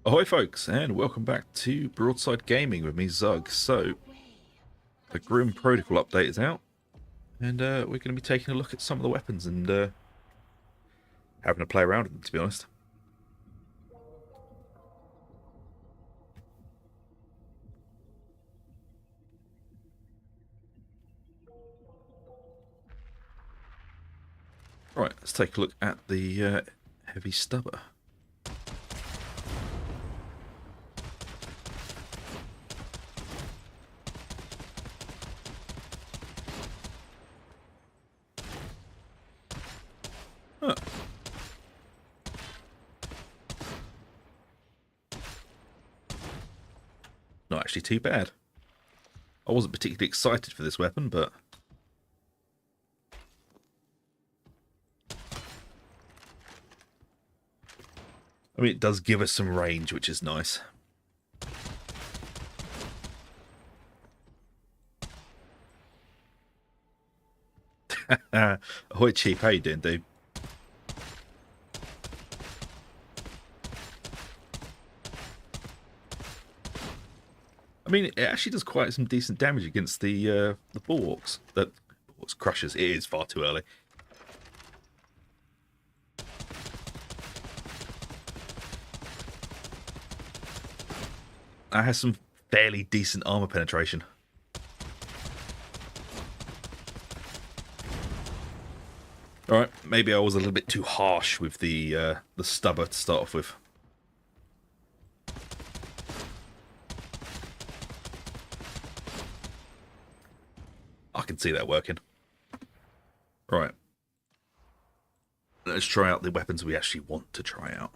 Ahoy folks, and welcome back to Broadside Gaming with me, Zug. So, the Grim Protocol update is out, and we're going to be taking a look at some of the weapons and having a play around with them, to be honest. Right, let's take a look at the heavy stubber. Huh. Not actually too bad. I wasn't particularly excited for this weapon, but I mean, it does give us some range, which is nice. Ahoy cheap, how you doing, dude? I mean, it actually does quite some decent damage against the bulwarks. The bulwarks crushers. It is far too early. That has some fairly decent armor penetration. All right, maybe I was a little bit too harsh with the stubber to start off with. I can see that working. Right. Let's try out the weapons we actually want to try out.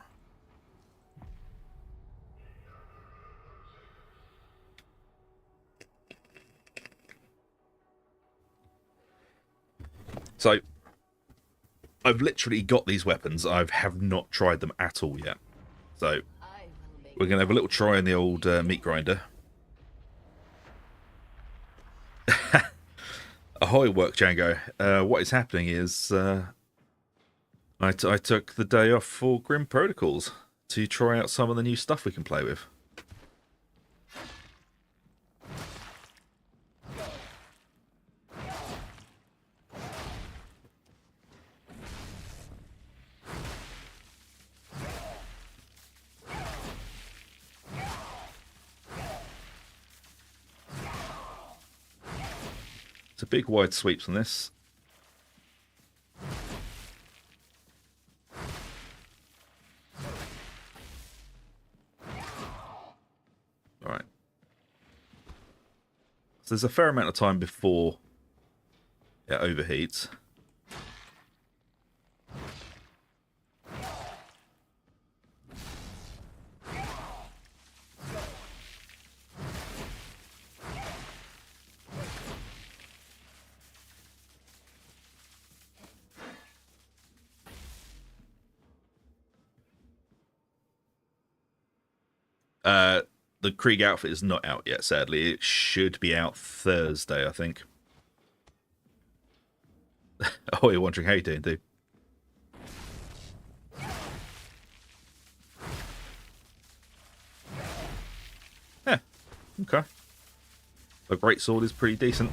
So, I've literally got these weapons. I have not tried them at all yet. So, we're going to have a little try on the old meat grinder. Ahoy, work Django. What is happening is I took the day off for Grim Protocols to try out some of the new stuff we can play with. It's a big wide sweeps on this. Alright. So there's a fair amount of time before it overheats. The Krieg outfit is not out yet, sadly. It should be out Thursday, I think. Oh, you're wondering how you doing, dude? Yeah, okay. The greatsword is pretty decent.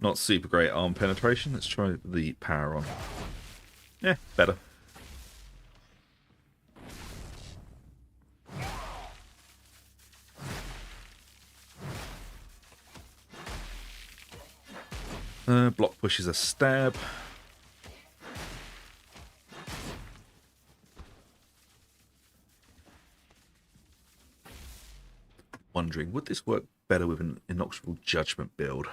Not super great arm penetration. Let's try the power on. Yeah, better. Block push is a stab. Wondering, would this work better with an Inexorable Judgment build?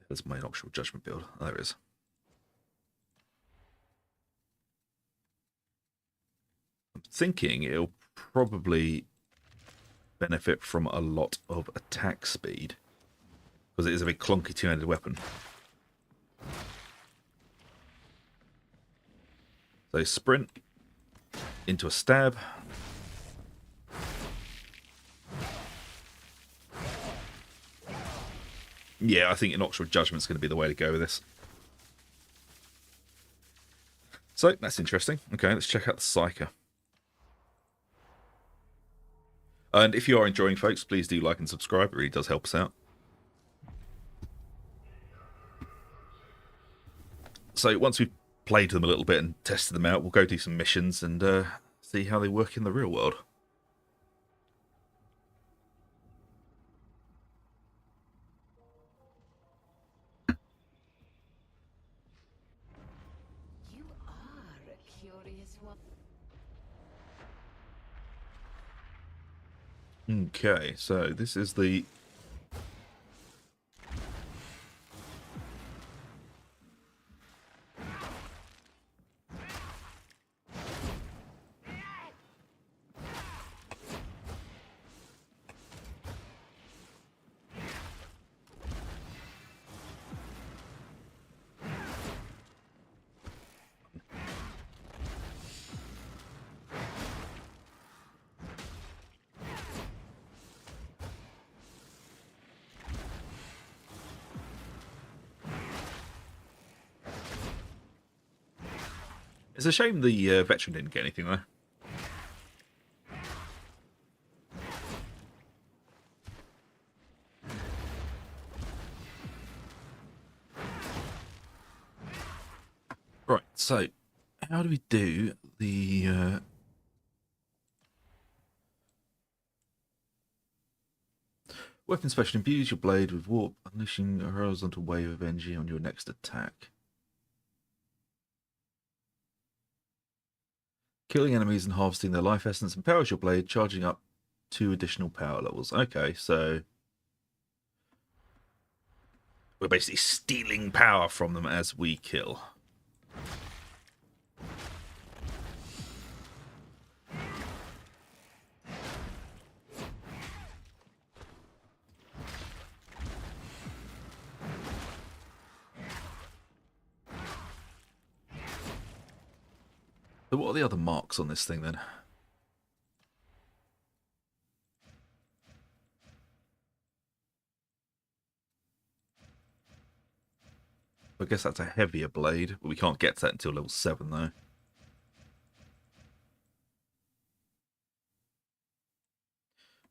There's my Inexorable Judgment build. Oh, there it is. I'm thinking it'll probably benefit from a lot of attack speed, because it is a very clunky two-handed weapon. They sprint into a stab. Yeah, I think Inaugural Judgment's going to be the way to go with this. So, that's interesting. Okay, let's check out the Psyker. And if you are enjoying, folks, please do like and subscribe. It really does help us out. So, once we've played them a little bit and tested them out, we'll go do some missions and see how they work in the real world. You are a curious one. Okay, so this is the... It's a shame the veteran didn't get anything, though. Right, so how do we do the... Weapon special: imbues your blade with warp, unleashing a horizontal wave of energy on your next attack. Killing enemies and harvesting their life essence empowers your blade, charging up 2 additional power levels. Okay, so we're basically stealing power from them as we kill. So what are the other marks on this thing then? I guess that's a heavier blade, but we can't get to that until level 7 though.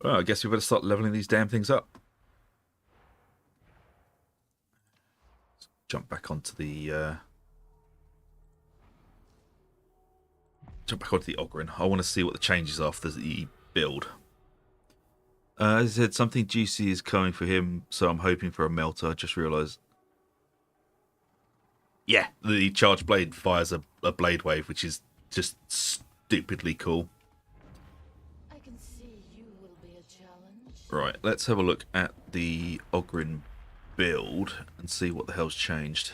Well, I guess we better start leveling these damn things up. Let's jump back onto the Ogryn. I want to see what the changes are for the build. As I said, something juicy is coming for him, so I'm hoping for a melter. I just realised. Yeah, the charged blade fires a blade wave, which is just stupidly cool. I can see you will be a challenge. Right, let's have a look at the Ogryn build and see what the hell's changed.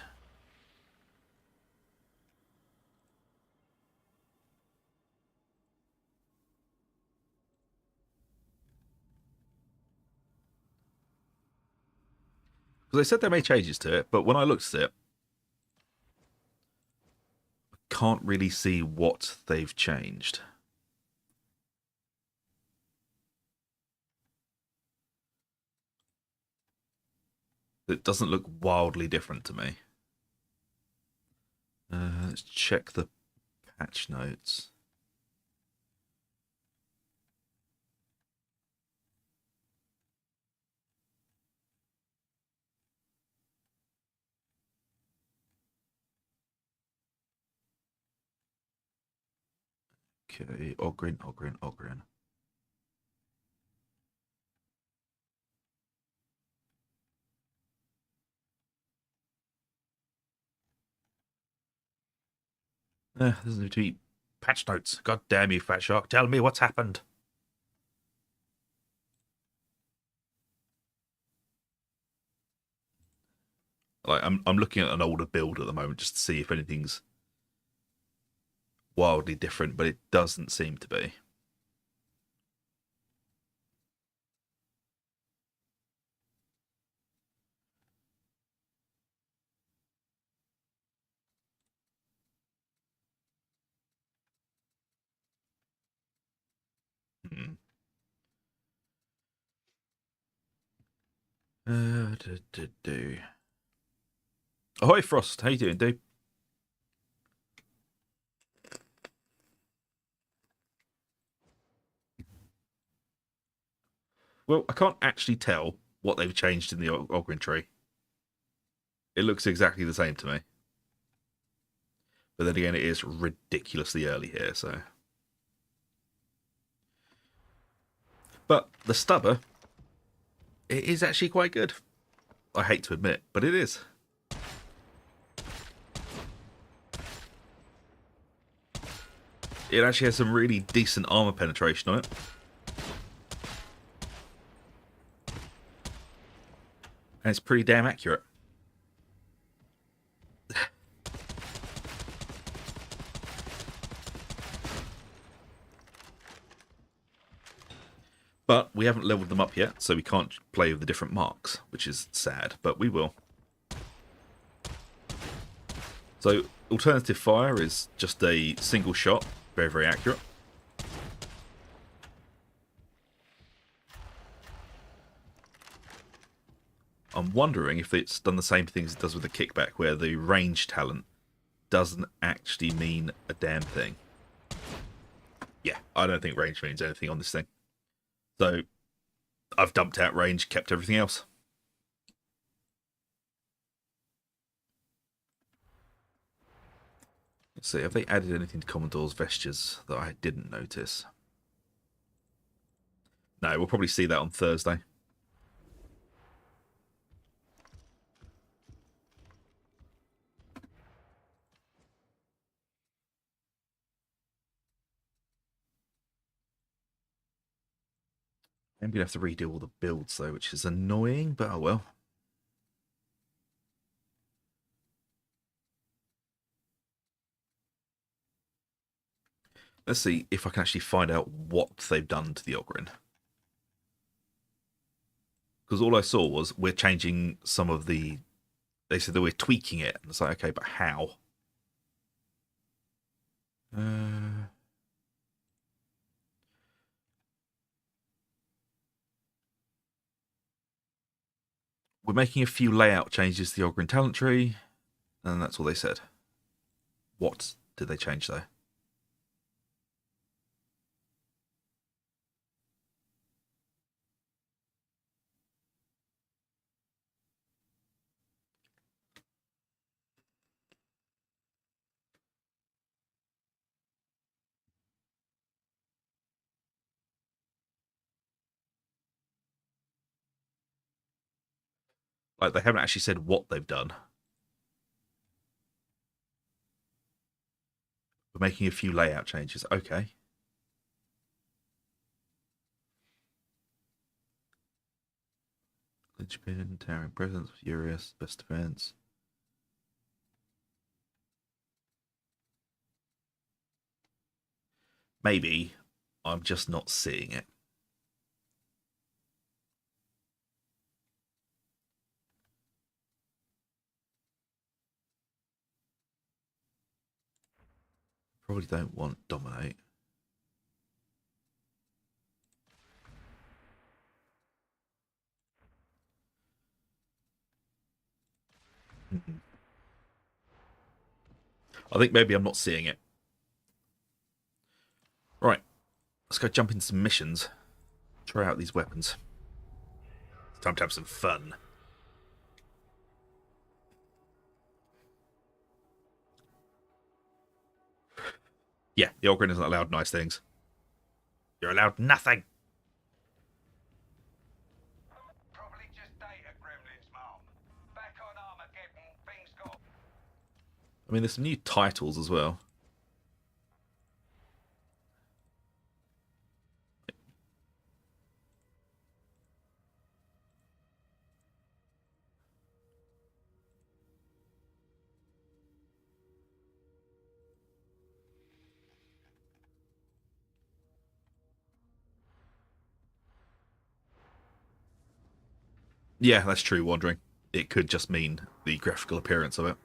Because they said they made changes to it, but when I looked at it, I can't really see what they've changed. It doesn't look wildly different to me. Let's check the patch notes. Okay, Ogryn. There's no to be patch notes. God damn you, Fat Shark. Tell me what's happened. Like I'm looking at an older build at the moment just to see if anything's wildly different, but it doesn't seem to be. Do. Ahoy, Frost. How you doing, dude? Well, I can't actually tell what they've changed in the Ogren tree. It looks exactly the same to me. But then again, it is ridiculously early here, so... But the stubber, it is actually quite good. I hate to admit, but it is. It actually has some really decent armor penetration on it. And it's pretty damn accurate. But we haven't leveled them up yet, so we can't play with the different marks, which is sad, but we will. So, alternative fire is just a single shot, very, very accurate. I'm wondering if it's done the same thing as it does with the kickback, where the range talent doesn't actually mean a damn thing. Yeah, I don't think range means anything on this thing. So, I've dumped out range, kept everything else. Let's see, have they added anything to Commodore's vestures that I didn't notice? No, we'll probably see that on Thursday. I'm going to have to redo all the builds, though, which is annoying, but oh well. Let's see if I can actually find out what they've done to the Ogren. Because all I saw was we're changing some of the... They said that we're tweaking it. And it's like, okay, but how? We're making a few layout changes to the Ogren talent tree, and that's all they said. What did they change, though? Like, they haven't actually said what they've done. We're making a few layout changes. Okay. Linchpin, towering presence, furious, best defense. Maybe I'm just not seeing it. Probably don't want dominate. I think maybe I'm not seeing it. Right, let's go jump into some missions. Try out these weapons. It's time to have some fun. Yeah, the Ogren isn't allowed nice things. You're allowed nothing. Probably just data gremlins, Mom. Back on Armageddon, things got... I mean, there's some new titles as well. Yeah, that's true, Wandering. It could just mean the graphical appearance of it.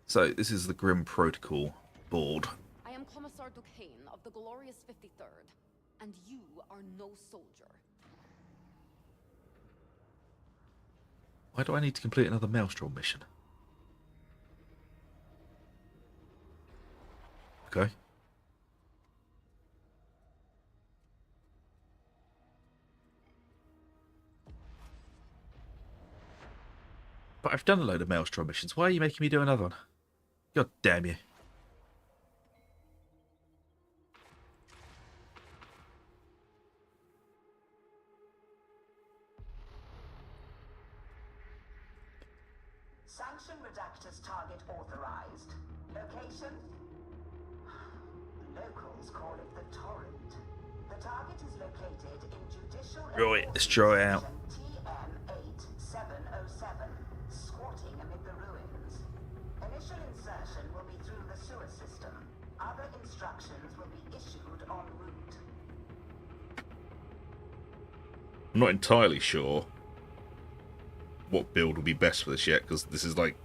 So, this is the Grim Protocol board. I am Commissar Duquesne of the glorious 53rd, and you are no soldier. Why do I need to complete another Maelstrom mission? Okay. But I've done a load of Maelstrom missions. Why are you making me do another one? God damn you. Sanction Redactor's target authorized. Location? Locals call it the Torrent. The target is located in Judicial Right, let's draw it out. TM8707, squatting amid the ruins. Initial insertion will be through the sewer system. Other instructions will be issued en route. I'm not entirely sure what build will be best for this yet, because this is like,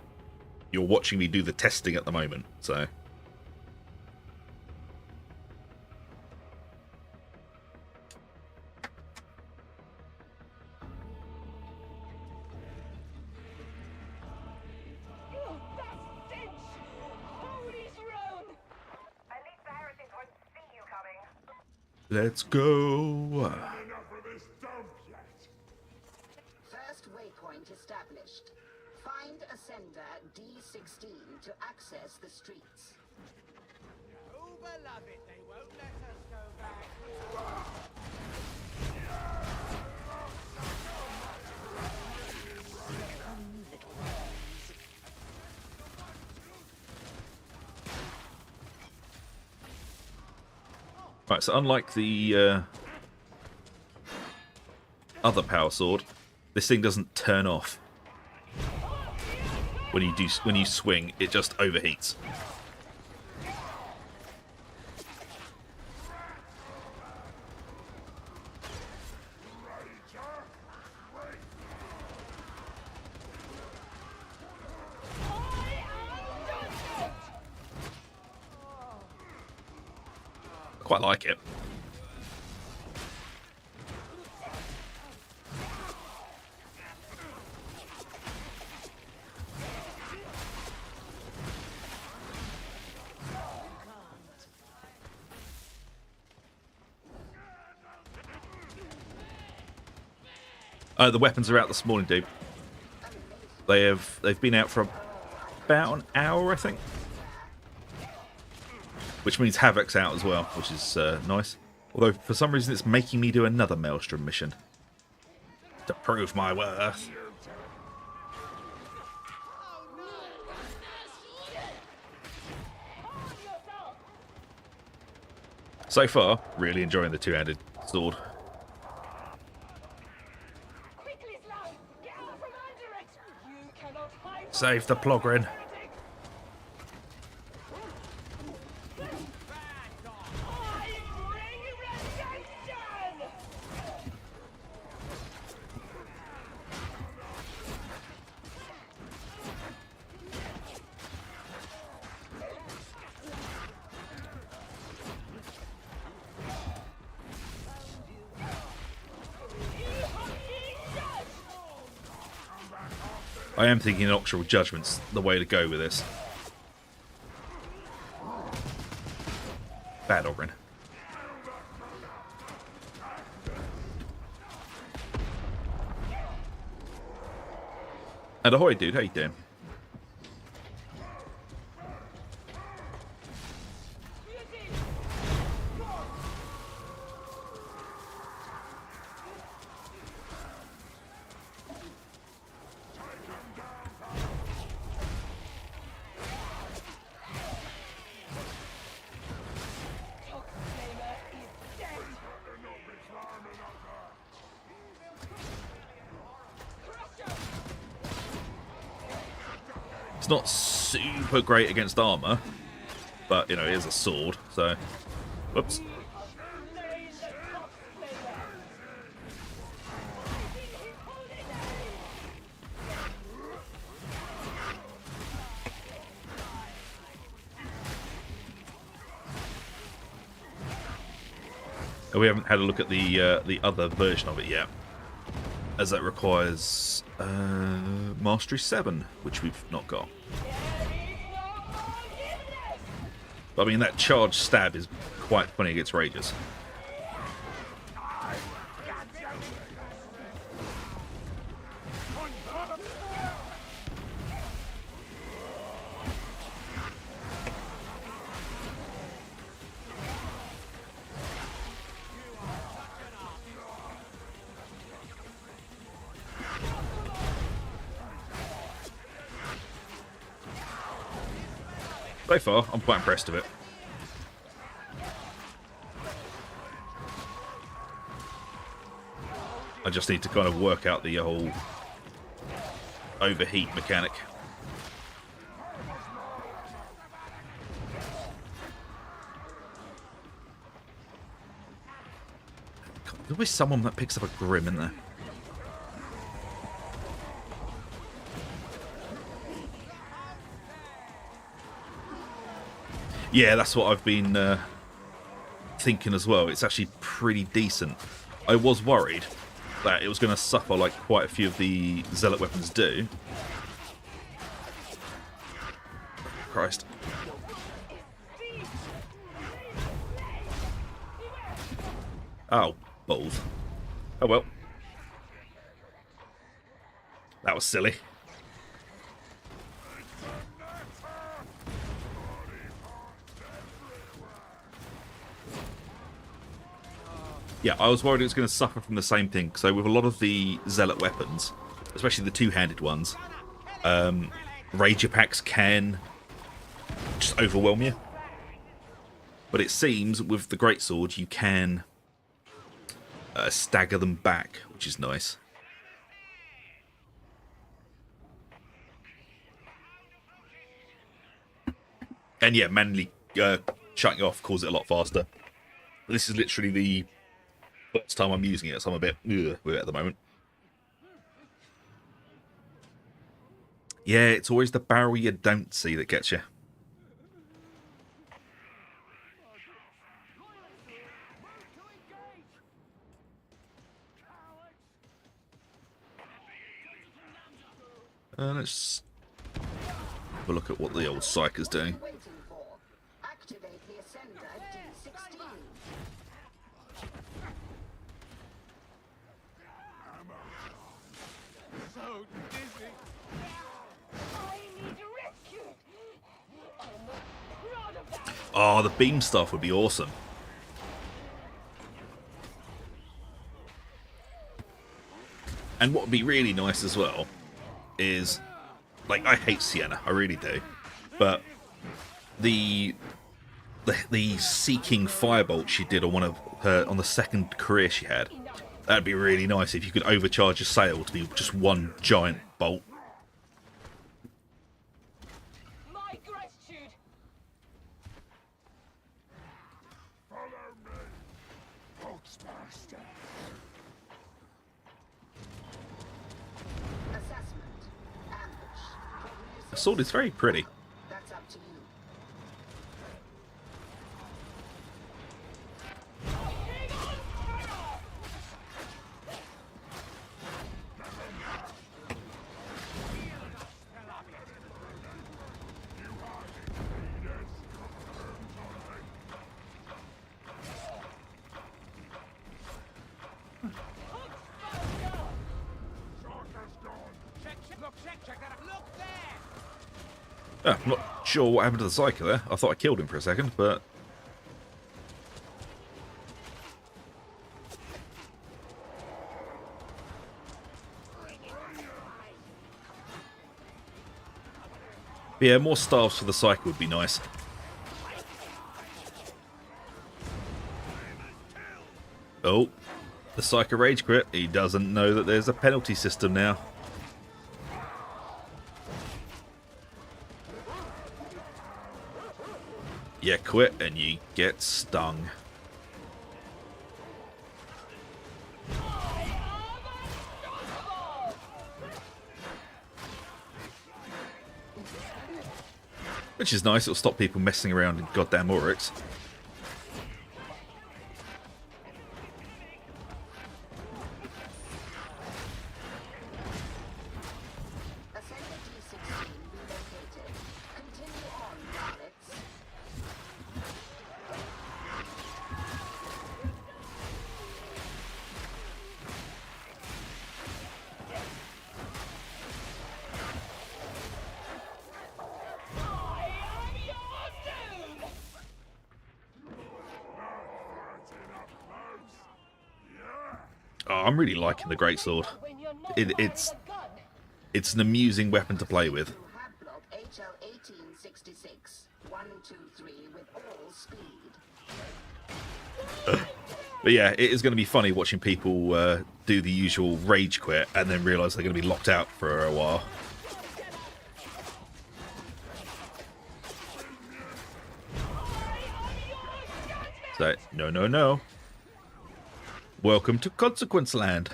you're watching me do the testing at the moment, so. Oh, that stench! Holy throne! At least the heretics won't see you coming. Let's go. Enough of this dump yet. First waypoint established. Find ascender D16 to access the streets. Oh, beloved, they won't let us go back. Right, so unlike the other power sword, this thing doesn't turn off when you swing. It just overheats. I quite like it. The weapons are out this morning, dude. They've been out for about an hour, I think. Which means Havoc's out as well, which is nice. Although, for some reason, it's making me do another Maelstrom mission. To prove my worth. So far, really enjoying the two-handed sword. Quickly, Sloan! Get out from under it! You cannot hide from Save the Plogren. I bring redemption! I am thinking Nocturnal Judgment's the way to go with this. Bad Ogren. And ahoy, dude. How you doing? It's not super great against armor, but, you know, it is a sword, so... Whoops. We haven't had a look at the other version of it yet, as that requires Mastery 7, which we've not got. But I mean, that charge stab is quite funny against rages. So far, I'm quite impressed with it. I just need to kind of work out the whole overheat mechanic. There's always someone that picks up a Grim in there. Yeah, that's what I've been thinking as well. It's actually pretty decent. I was worried that it was going to suffer like quite a few of the Zealot weapons do. Christ. Oh, balls. Oh well. That was silly. Yeah, I was worried it was going to suffer from the same thing. So with a lot of the Zealot weapons, especially the two-handed ones, Rager packs can just overwhelm you. But it seems with the Greatsword you can stagger them back, which is nice. And yeah, manually shutting it off causes it a lot faster. This is literally the first time I'm using it, so I'm a bit ugh with it at the moment. Yeah, it's always the barrel you don't see that gets you. Let's have a look at what the old Psyker's doing. Waiting for. Activate the Ascender D16. So dizzy. I need rescue. I'm not proud of that. Oh, the beam stuff would be awesome. And what would be really nice as well is, like, I hate Sienna, I really do, but the seeking firebolt she did on one of her on the second career she had, that'd be really nice if you could overcharge a sail to be just one giant bolt. My gratitude. Assessment. Ambush. The sword is very pretty. That's up to you. Check that up. Look there. I'm not sure what happened to the Psyker there. I thought I killed him for a second, but... yeah, more staffs for the Psyker would be nice. Oh, the Psyker rage quit. He doesn't know that there's a penalty system now. You quit and you get stung. Which is nice, it'll stop people messing around in goddamn Oryx. I'm really liking the greatsword. When you're not It's firing a gun. an amusing weapon to play with. Hab block HL 1866 123 with all speed. But yeah, it is going to be funny watching people do the usual rage quit and then realise they're going to be locked out for a while. So, no, no, no. Welcome to Consequence Land.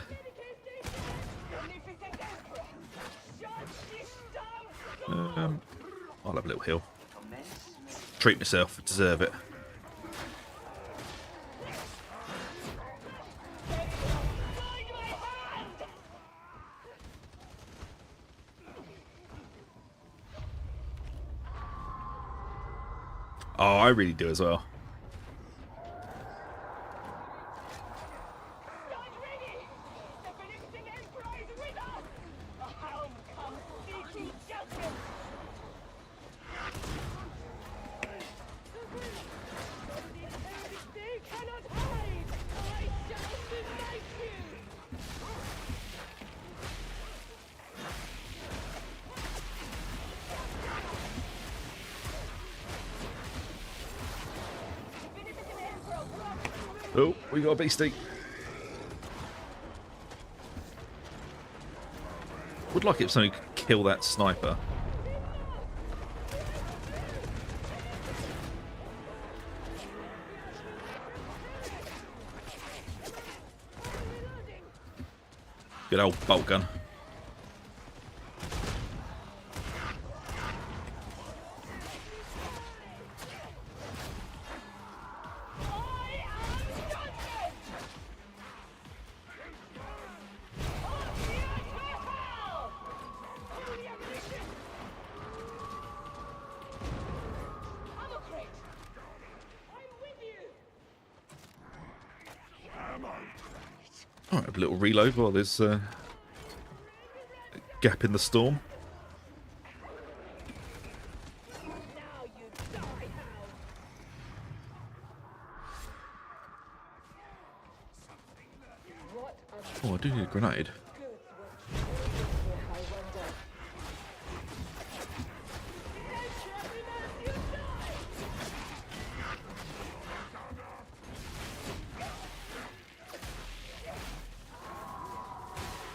Magnificent Emperor. Judge this stone. I'll have a little heal. Treat myself, deserve it. Oh, I really do as well. Stand ready. The beneficent Emperor is with us. A hound comes seeking justice. They cannot hide. I shall unite you. The beneficent Emperor walks through. Oh, we got a beastie. Would like it if somebody could kill that sniper. Good old bolt gun. Alright, have a little reload while there's a gap in the storm. Oh, I do need a grenade.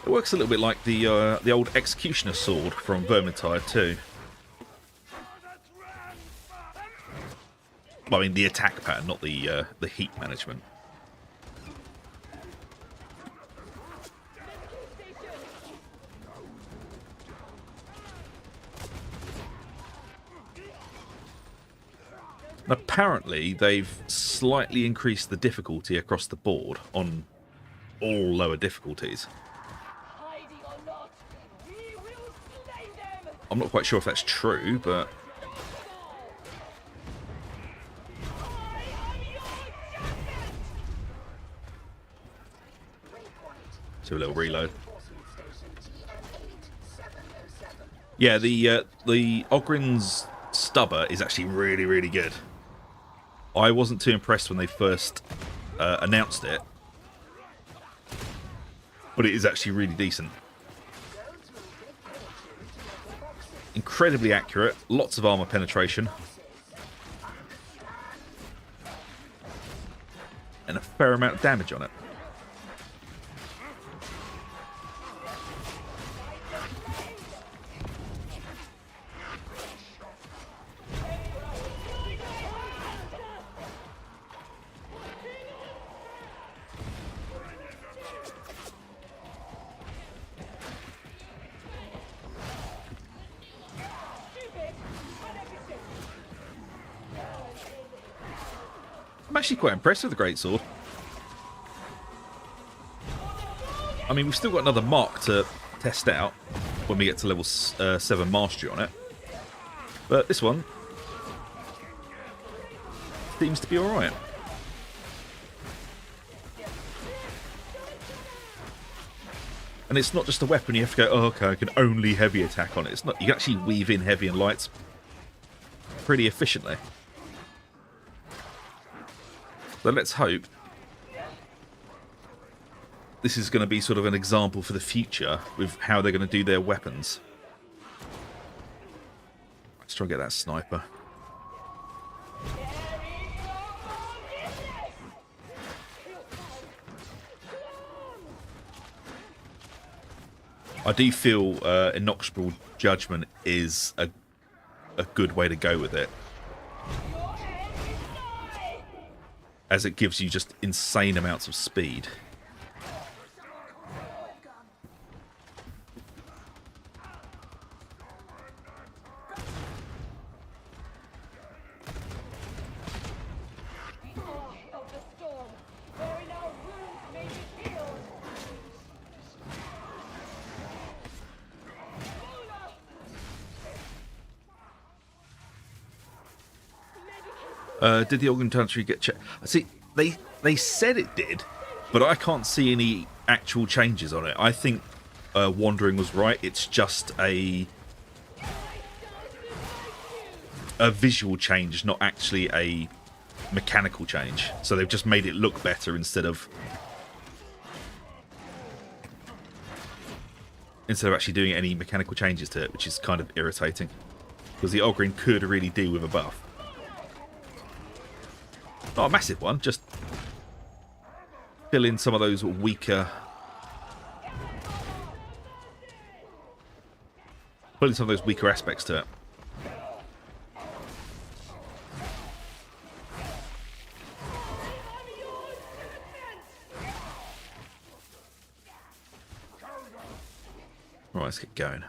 It works a little bit like the old Executioner sword from Vermintide too. Well, I mean the attack pattern, not the heat management. And apparently, they've slightly increased the difficulty across the board on all lower difficulties. Hiding or not, we will slay them. I'm not quite sure if that's true, but do a little reload. Yeah, the Ogren's stubber is actually really, really good. I wasn't too impressed when they first announced it, but it is actually really decent. Incredibly accurate, lots of armor penetration, and a fair amount of damage on it. I'm actually quite impressed with the greatsword. I mean, we've still got another mark to test out when we get to level 7 mastery on it. But this one seems to be alright. And it's not just a weapon you have to go, oh, okay, I can only heavy attack on it. It's not. You can actually weave in heavy and lights pretty efficiently. So let's hope this is going to be sort of an example for the future with how they're going to do their weapons. Let's try and get that sniper. I do feel Innoxiable Judgment is a good way to go with it, as it gives you just insane amounts of speed. Of the storm, wherein our wounds may be healed. Did the organ country get checked? See, they said it did, but I can't see any actual changes on it. I think Wandering was right. It's just a visual change, not actually a mechanical change. So they've just made it look better instead of actually doing any mechanical changes to it, which is kind of irritating, because the Ogren could really do with a buff. Not a massive one, just fill in some of those weaker... Fill in some of those weaker aspects to it. Right, let's get going.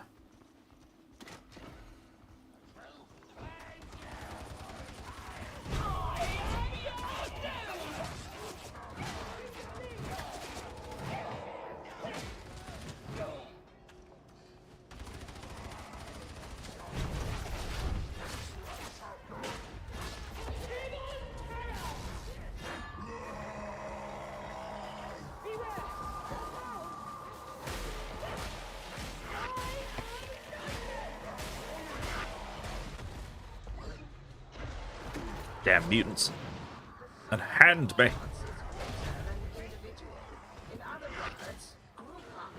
Damn mutants. And hand me. In other words, group up.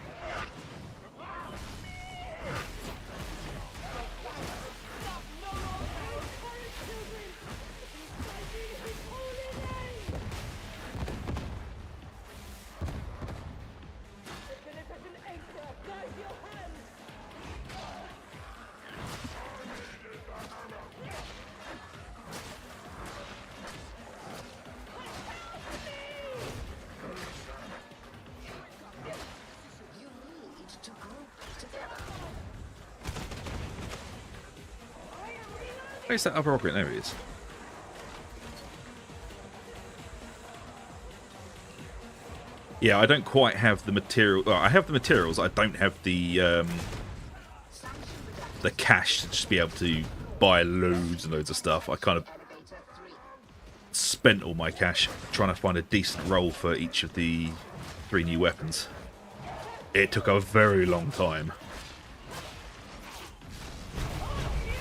You need to group together. Where's that other Ogren? There he is. Yeah, I don't quite have the material. Well, I have the materials. I don't have the cash to just be able to buy loads and loads of stuff. I kind of Elevator 3. spent all my cash trying to find a decent roll for each of the 3 new weapons. It took a very long time.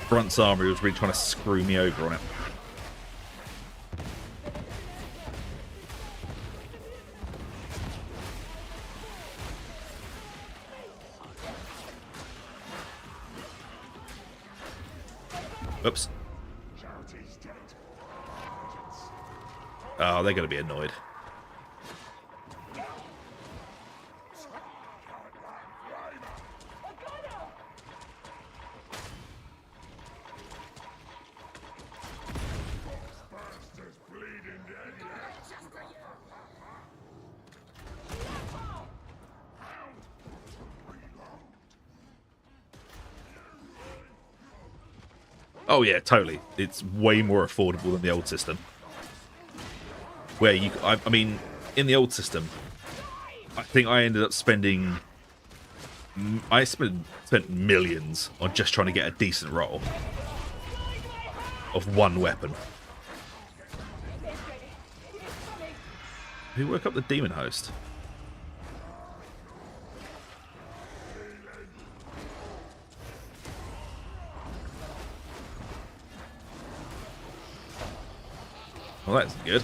Brunt's Armory was really trying to screw me over on it. Oops. Oh, they're going to be annoyed. Oh yeah, totally. It's way more affordable than the old system. Where you, I mean, in the old system, I think I ended up spending, I spent millions on just trying to get a decent roll of one weapon. Who woke up the demon host? Well, that's good.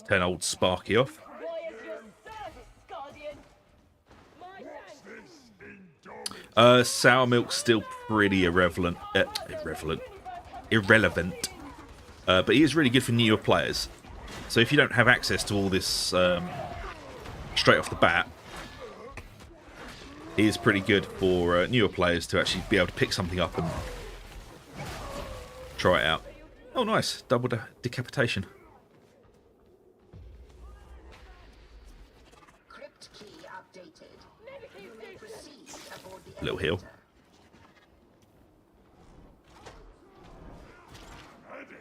Turn old Sparky off. Why is your service, Guardian? My thanks. Sour Milk's still pretty irrelevant. Irrelevant. But he is really good for newer players. So if you don't have access to all this straight off the bat, he is pretty good for newer players to actually be able to pick something up and try it out. Oh, nice. Double decapitation. Crypt key updated. You may proceed aboard the Little heal. elevator.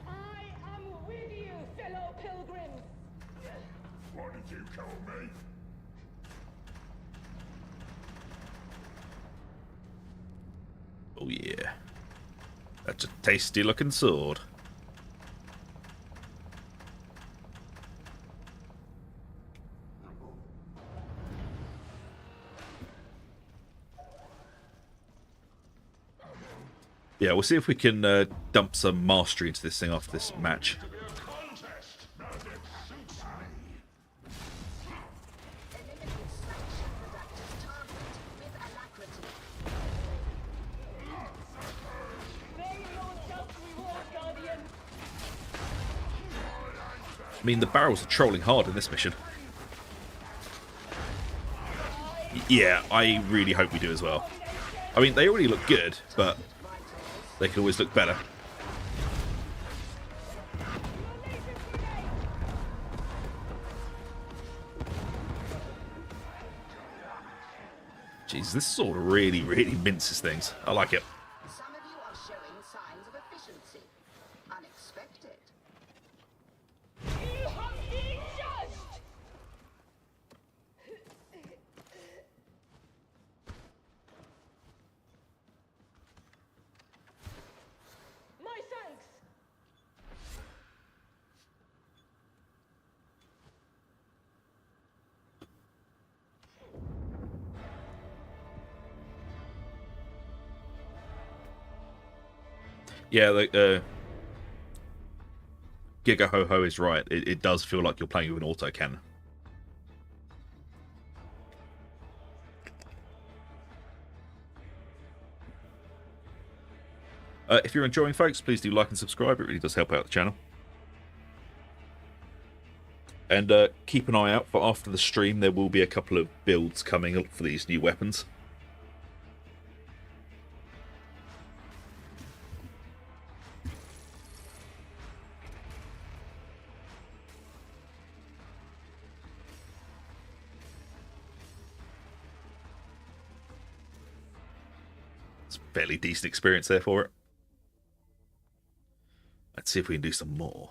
I am with you, fellow pilgrims. What did you call me? Oh yeah. That's a tasty looking sword. Yeah, we'll see if we can dump some mastery into this thing after this match. Contest, and it suits me. Eliminate sanction productive target with alacrity. May your just reward, Guardian. I mean, the barrels are trolling hard in this mission. Yeah, I really hope we do as well. I mean, they already look good, but they could always look better. Jeez, this sword really, really minces things. I like it. Some of you are showing signs of efficiency. Unexpected. You have been judged. My thanks. Yeah, like, Giga Ho Ho is right. It does feel like you're playing with an autocannon. If you're enjoying, folks, please do like and subscribe. It really does help out the channel. And keep an eye out for after the stream. There will be a couple of builds coming up for these new weapons. It's a fairly decent experience there for it. Let's see if we can do some more.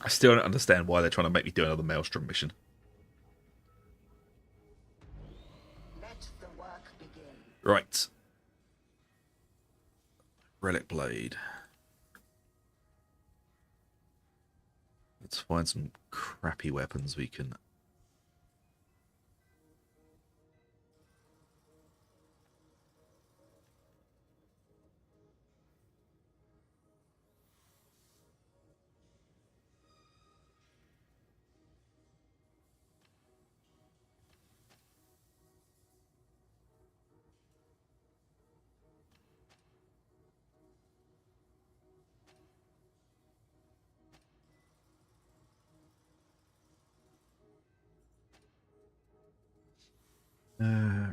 I still don't understand why they're trying to make me do another Maelstrom mission. Let the work begin. Right. Relic Blade. Let's find some crappy weapons we can...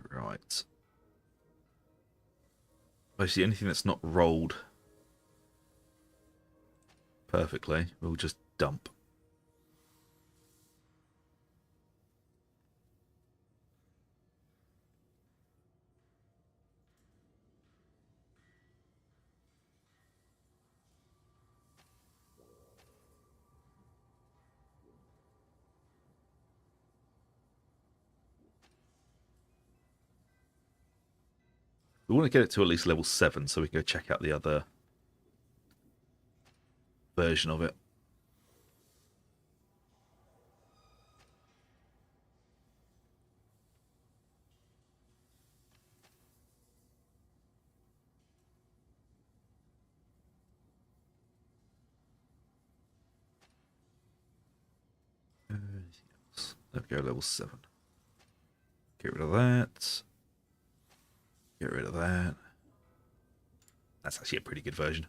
right. Basically, anything that's not rolled perfectly, we'll just dump. We want to get it to at least level 7 so we can go check out the other version of it. Anything else? There we go, level 7. Get rid of that. Get rid of that. That's actually a pretty good version.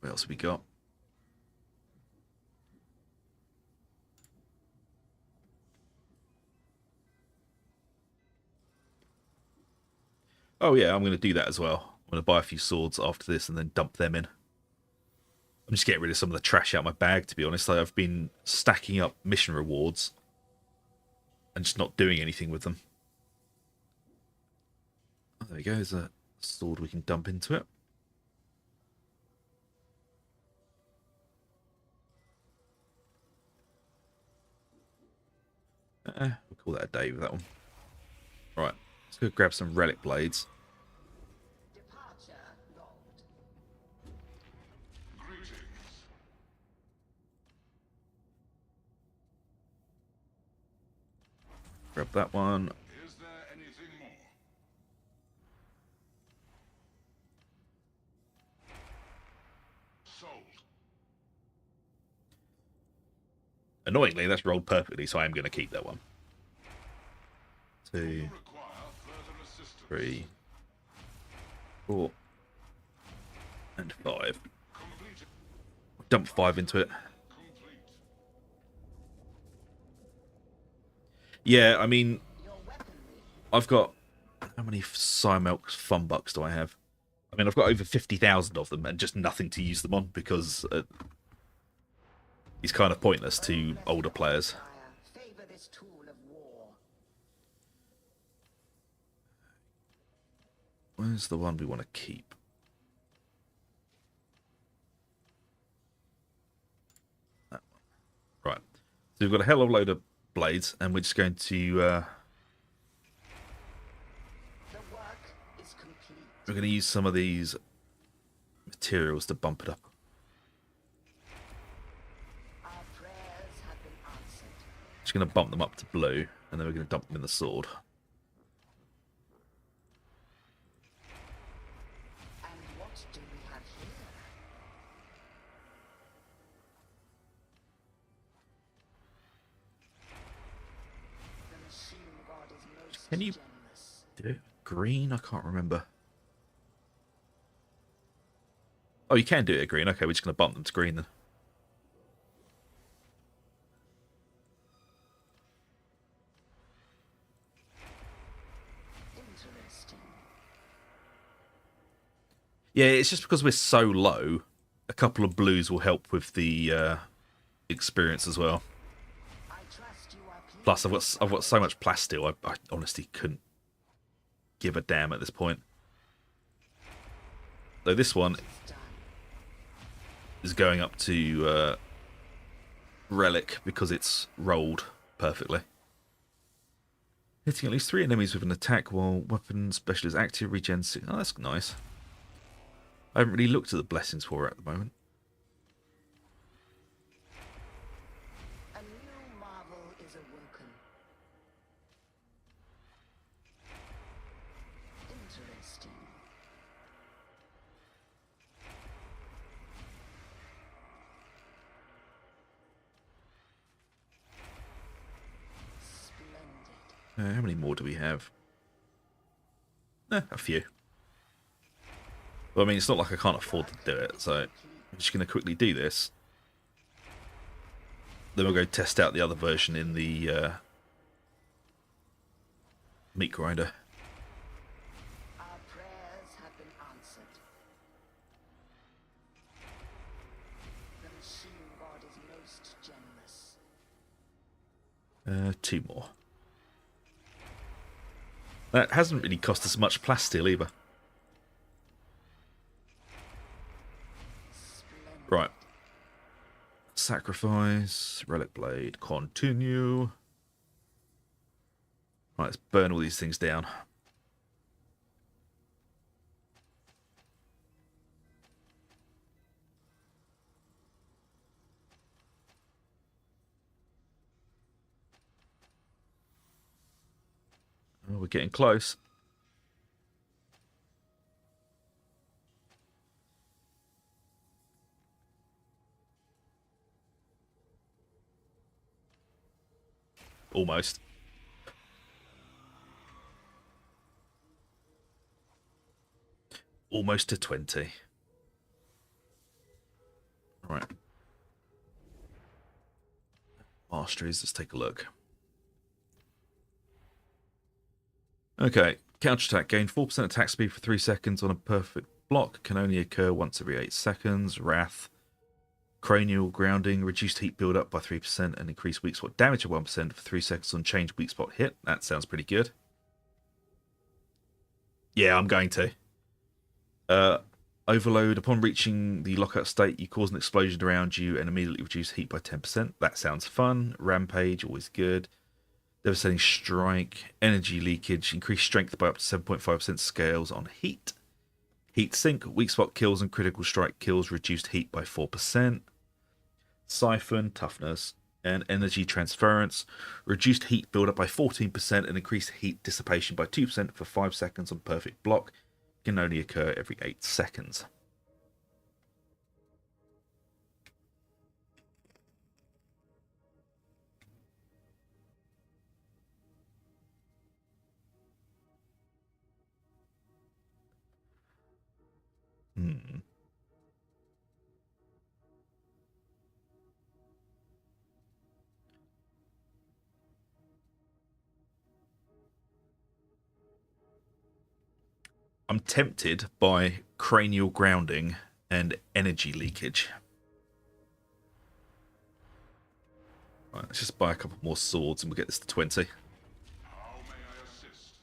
What else have we got? Oh yeah, I'm going to do that as well. I'm going to buy a few swords after this and then dump them in. I'm just getting rid of some of the trash out of my bag, to be honest. I've been stacking up mission rewards and just not doing anything with them. Oh, there we go. There's a sword we can dump into it. We'll call that a day with that one. Right, let's go grab some relic blades. Departure logged. Grab that one. Is there anything more? Sold. Annoyingly, that's rolled perfectly, so I am going to keep that one. 2, Require further assistance. 3, 4, and 5. Complete. Dump 5 into it. Complete. Yeah, I mean, Your weaponry. I've got... How many Simelk fun bucks do I have? I mean, I've got over 50,000 of them and just nothing to use them on because it's kind of pointless to older players. Favor this tool of war. Where's the one we want to keep? That one. Right. So we've got a hell of a load of blades, and we're just going to... The work is complete. we're going to use some of these materials to bump it up. Our prayers have been answered. Just going to bump them up to blue, and then we're going to dump them in the sword. And what do we have here? The machine god is most Can you- generous. Did it? Green? I can't remember. Oh, you can do it at green. Okay, we're just going to bump them to green then. Interesting. Yeah, it's just because we're so low, a couple of blues will help with the experience as well. I trust you are pleased. Plus, I've got so much plasteel, I honestly couldn't give a damn at this point. Though this one It's done. is going up to relic because it's rolled perfectly. Hitting at least 3 enemies with an attack while weapon special is active, regen 6. Oh, that's nice. I haven't really looked at the blessings for it at the moment. A new marvel is awoken. Interesting. Splendid. How many more do we have? A few. Well, I mean, it's not like I can't afford to do it, so I'm just going to quickly do this. Then we'll go test out the other version in the meat grinder. Our prayers have been answered. The machine god is most generous. 2 more. That hasn't really cost us much plasteel either. sacrifice, relic blade, continue. Right, let's burn all these things down. Oh, we're getting close. Almost. Almost to 20. Right. Masteries, let's take a look. Okay, counterattack. Gain 4% attack speed for 3 seconds on a perfect block. Can only occur once every 8 seconds. Wrath. Cranial grounding. Reduced heat build up by 3% and increased weak spot damage of 1% for 3 seconds on change weak spot hit. That sounds pretty good. Yeah, I'm going to. Overload. Upon reaching the lockout state, you cause an explosion around you and immediately reduce heat by 10%. That sounds fun. Rampage, always good. Devastating strike. Energy leakage. Increased strength by up to 7.5% scales on heat. Heat sink. Weak spot kills and critical strike kills. Reduced heat by 4%. Siphon. Toughness. And energy transference. Reduced heat build up by 14% and increased heat dissipation by 2% for 5 seconds on perfect block. Can only occur every 8 seconds. I'm tempted by cranial grounding and energy leakage. Right, let's just buy a couple more swords and we'll get this to 20. How may I assist?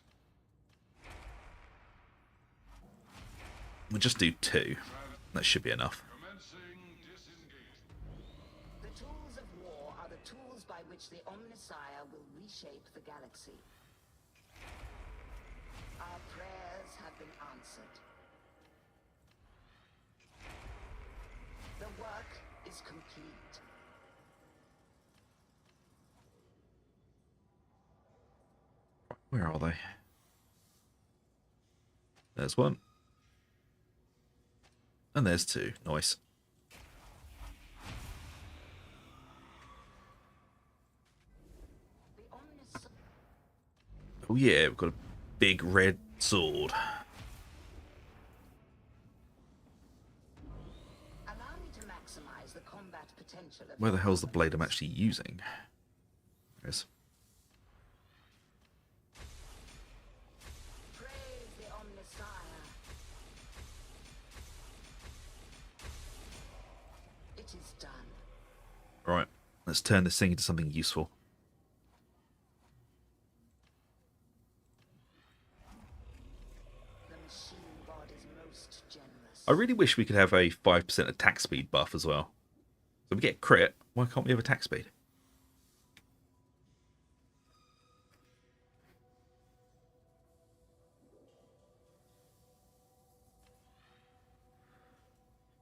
We'll just do 2. That should be enough. Commencing disengagement. The tools of war are the tools by which the Omnissiah will reshape the galaxy. Our prayers have been answered. The work is complete. Where are they? There's one. And there's 2. Nice. The Omnissiah. Oh yeah, we've got a big red sword. Allow me to maximize the combat potential of Where the hell's the blade I'm actually using? There it is. Praise the Omnissiah. It is done. Right, let's turn this thing into something useful. The machine god is most generous. I really wish we could have a 5% attack speed buff as well. So we get crit, why can't we have attack speed?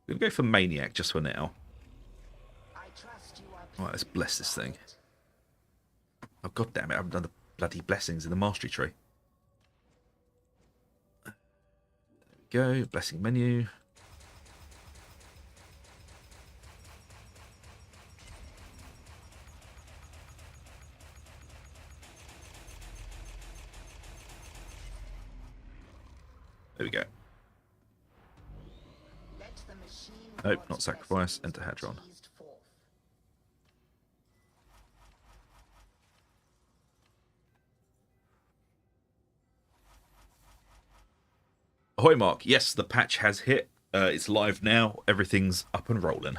We're going to go for Maniac just for now. I trust you are Right, let's pleased bless this by thing. it. Oh, god damn it, I haven't done the bloody blessings in the mastery tree. There we go, blessing menu. There we go. Let the machine Nope, god's not sacrifice, blessings enter Hadron. be teased forth. Ahoy, Mark. Yes, the patch has hit. It's live now. Everything's up and rolling.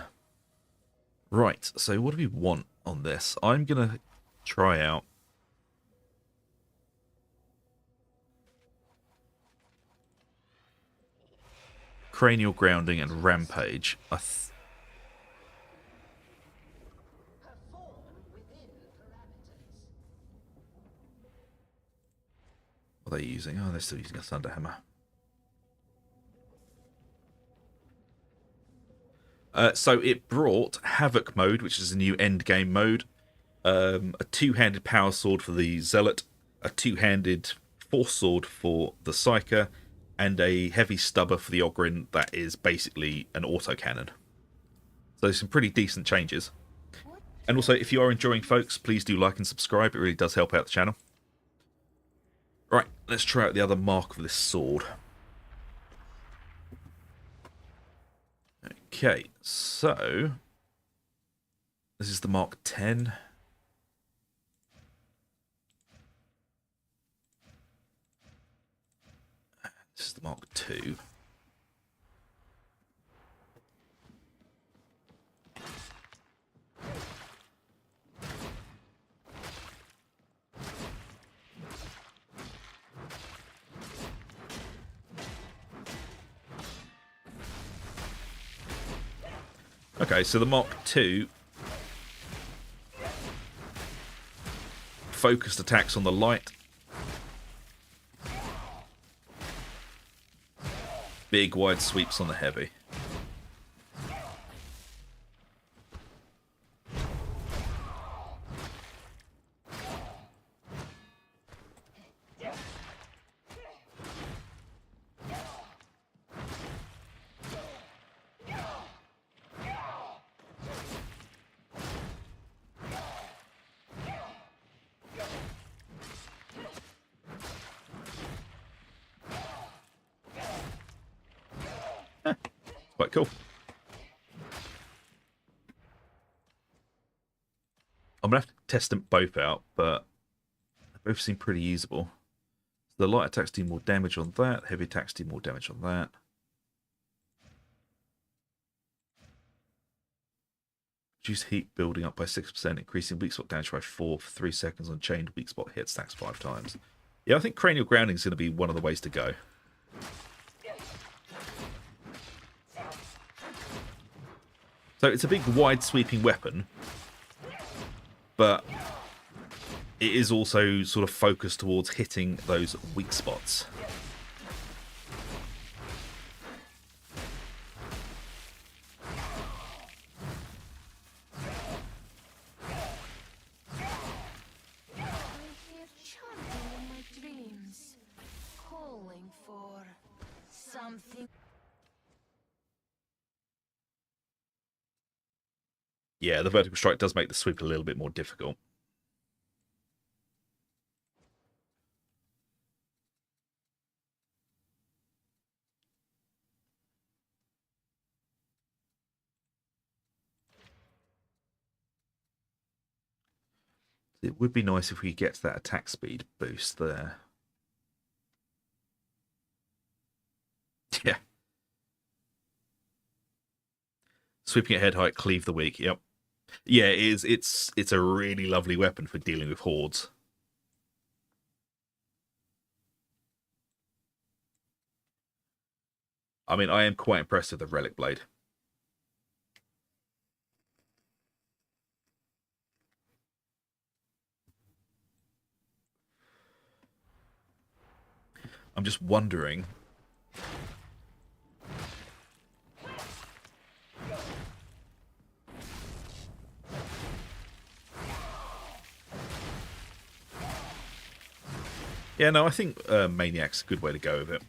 Right, so what do we want on this? I'm going to try out cranial grounding and rampage. What are they using? Oh, they're still using a Thunderhammer. So it brought Havoc mode, which is a new end game mode, a two-handed power sword for the Zealot, a two-handed force sword for the Psyker, and a heavy stubber for the Ogryn that is basically an autocannon. So some pretty decent changes. And also, if you are enjoying, folks, please do like and subscribe. It really does help out the channel. Right, let's try out the other mark of this sword. Okay, so this is the Mark 10. This is the Mark 2. Okay, so the Mark 2 focused attacks on the light. Big wide sweeps on the heavy. Quite cool. I'm going to have to test them both out, but they both seem pretty usable. The light attacks do more damage on that, heavy attacks do more damage on that. Reduce heat building up by 6%, increasing weak spot damage by 4 for 3 seconds on chained weak spot hit stacks 5 times. Yeah, I think cranial grounding is going to be one of the ways to go. So it's a big wide sweeping weapon, but it is also sort of focused towards hitting those weak spots. I hear chanting in my dreams, calling for something. Yeah, the vertical strike does make the sweep a little bit more difficult. It would be nice if we get that attack speed boost there. Yeah. Sweeping at head height, cleave the weak. Yep. Yeah, it is. It's a really lovely weapon for dealing with hordes. I mean, I am quite impressed with the Relic Blade. I'm just wondering. Yeah, no, I think Maniac's a good way to go with it.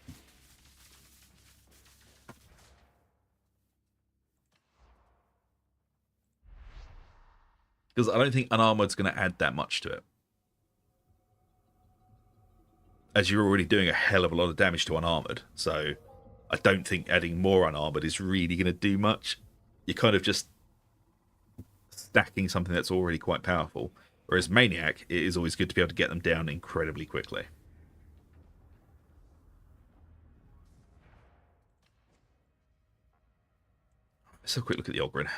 Because I don't think Unarmored's going to add that much to it. As you're already doing a hell of a lot of damage to Unarmored, so I don't think adding more Unarmored is really going to do much. You're kind of just stacking something that's already quite powerful. Whereas Maniac, it is always good to be able to get them down incredibly quickly. Let's have a quick look at the Ogryn.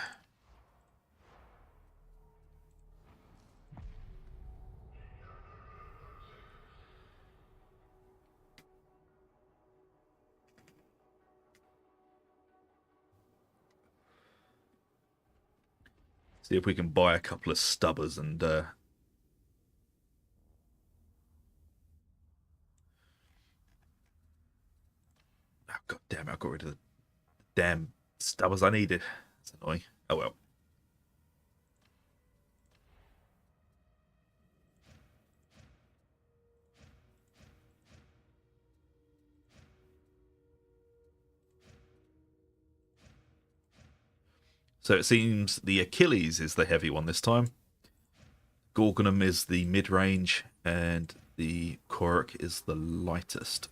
See if we can buy a couple of stubbers and God damn it, I got rid of the damn stubbers I needed. It's annoying. Oh well. So it seems the Achilles is the heavy one this time. Gorgonum is the mid-range, and the Korok is the lightest.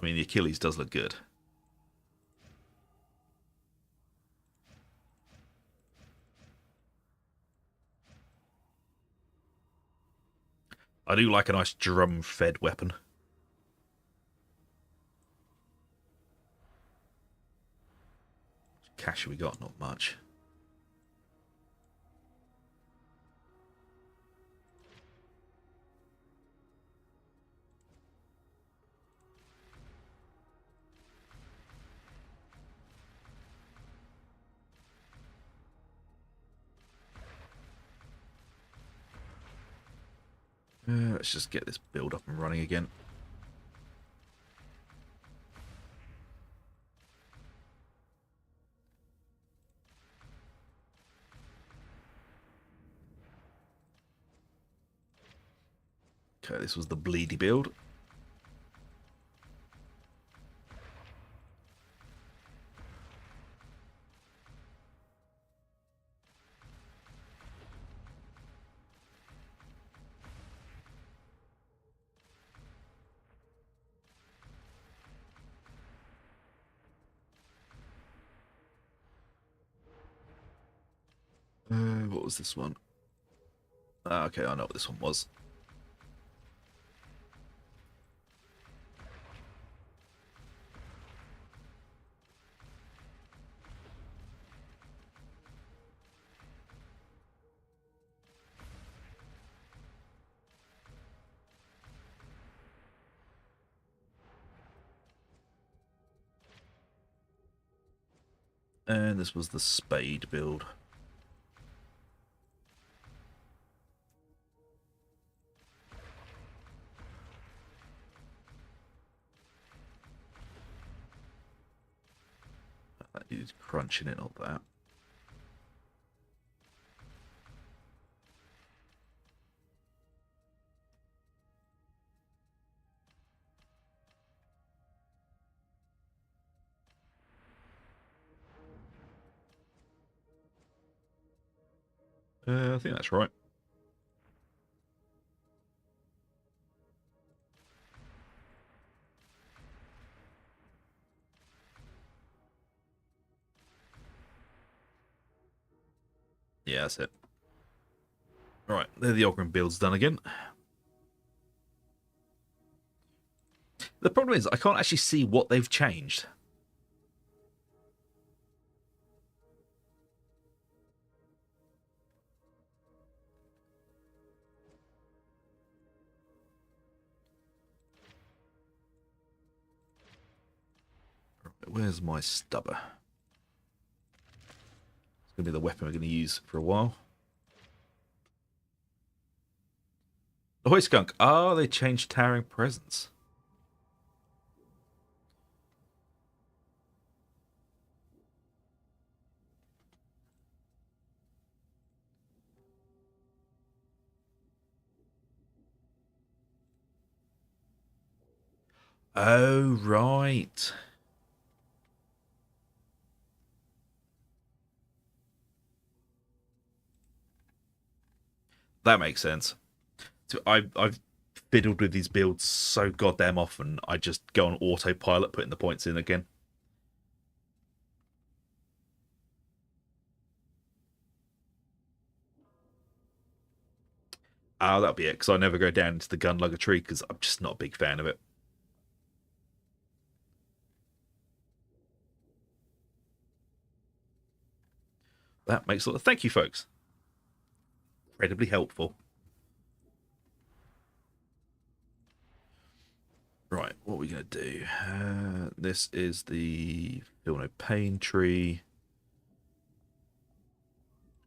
I mean, the Achilles does look good. I do like a nice drum-fed weapon. Cash we got? Not much. Let's just get this build up and running again. Okay, this was the bleedy build. What was this one? Okay, I know what this one was. And this was the spade build. That needed crunching it, not that. I think that's right. Yeah, that's it. Right, there the Ogren build's done again. The problem is I can't actually see what they've changed. Where's my stubber? It's going to be the weapon we're going to use for a while. The Hoy Skunk. Oh, they changed Towering Presence. Oh, right. That makes sense. So I've fiddled with these builds so goddamn often, I just go on autopilot putting the points in again. Ah, that'll be it, because I never go down into the Gunlugger tree, because I'm just not a big fan of it. That makes a lot of... Thank you, folks. Incredibly helpful. Right, what are we going to do? This is the Feel No Pain tree.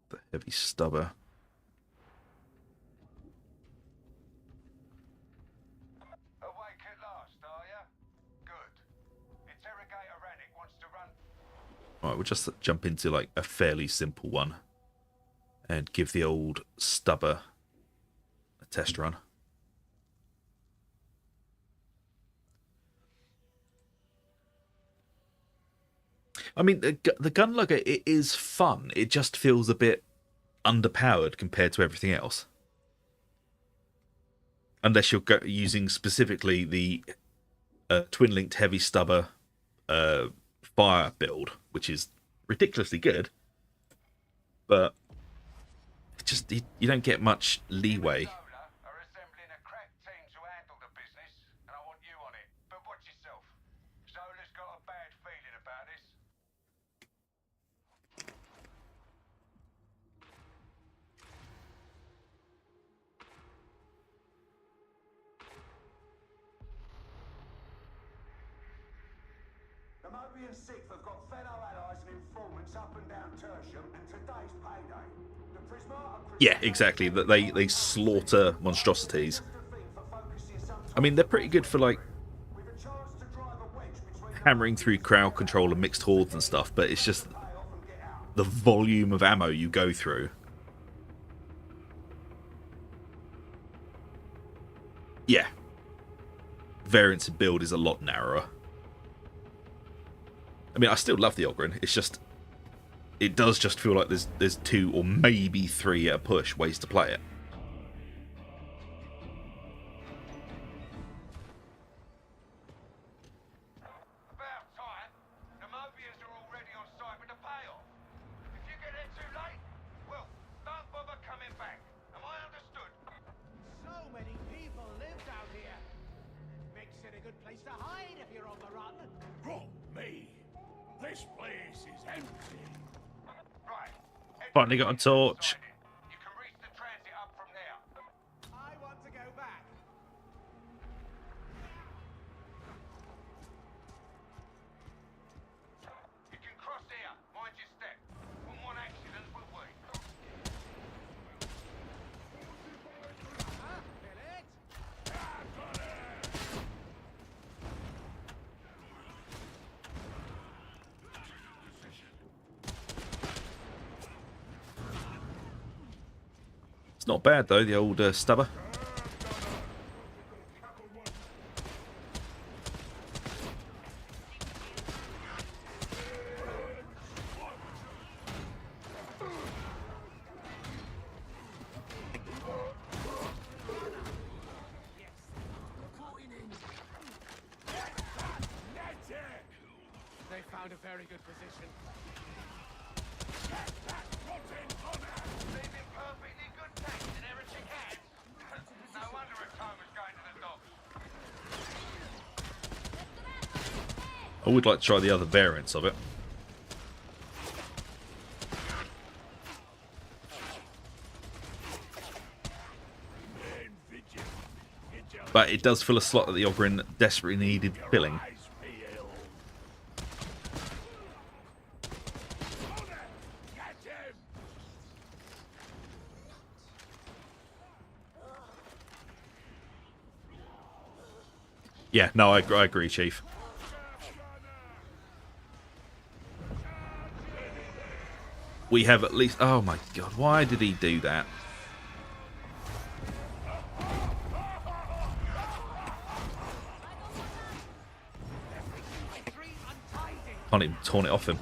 The heavy stubber. Alright, we'll just jump into like a fairly simple one and give the old stubber a test run. I mean, the Gunlugger, it is fun. It just feels a bit underpowered compared to everything else. Unless you're using specifically the twin-linked heavy stubber fire build, which is ridiculously good. But it just you don't get much leeway. Solar are assembling a crack team to handle the business, and I want you on it. But watch yourself. Zola's got a bad feeling about this. The Moby and Sixth have got fellow allies and informants up and down Tertium, and today's payday. The Prismata... Yeah, exactly. That they slaughter monstrosities. I mean, they're pretty good for like hammering through crowd control and mixed hordes and stuff, but it's just the volume of ammo you go through. Yeah. Variance in build is a lot narrower. I mean, I still love the Ogryn. It's just, it does just feel like there's 2 or maybe 3 at a push ways to play it. About time. The Mobians are already on site with the payoff. If you get there too late, well, don't bother coming back. Am I understood? So many people live down here. Makes it a good place to hide if you're on the run. Wrong me. This place is empty. Right. Finally got a torch. You can reach the transit up from there. I want to go back. You can cross here. Mind your step. Wouldn't want accidents, would we? Feel it? It's not bad though, the old stubber. They found a very good position. Leaving perfectly good taste in heretic hands. No wonder a time was going to the dogs. I would like to try the other variants of it. But it does fill a slot that the Ogryn desperately needed filling. Yeah, no, I agree, Chief. We have at least... Oh my god, why did he do that? Can't even taunt it off him.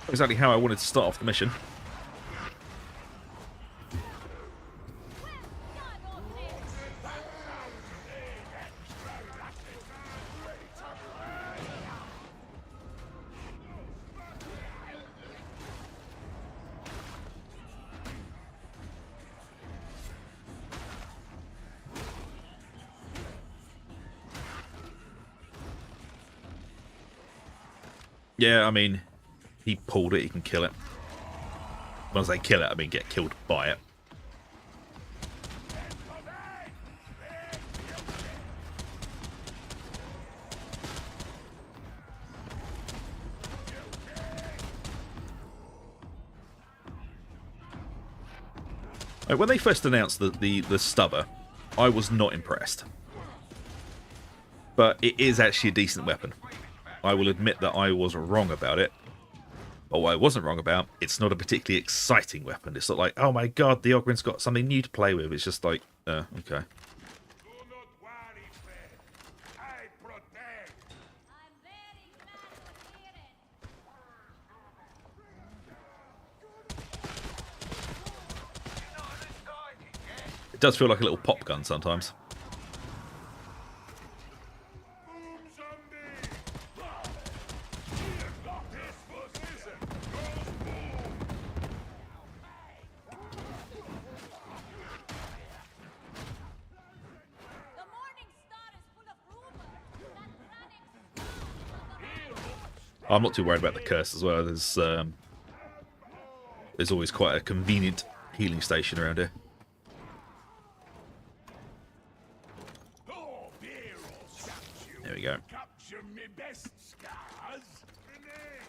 Exactly how I wanted to start off the mission. Yeah, I mean, he pulled it, he can kill it. When I say kill it, I mean get killed by it. Like, when they first announced the stubber, I was not impressed. But it is actually a decent weapon. I will admit that I was wrong about it. But what I wasn't wrong about, it's not a particularly exciting weapon. It's not like, oh my god, the Ogryn's got something new to play with. It's just like, okay. Do not worry, friend. I protect. I'm very glad to hear it. You're not undecided yet? It does feel like a little pop gun sometimes. Boom zombie. This position goes boom. The Morning Star is full of rumors that Radix I'm not too worried about the curse as well. There's always quite a convenient healing station around here. Oh, there will statue. There we go. Capture me best scars. Grenade.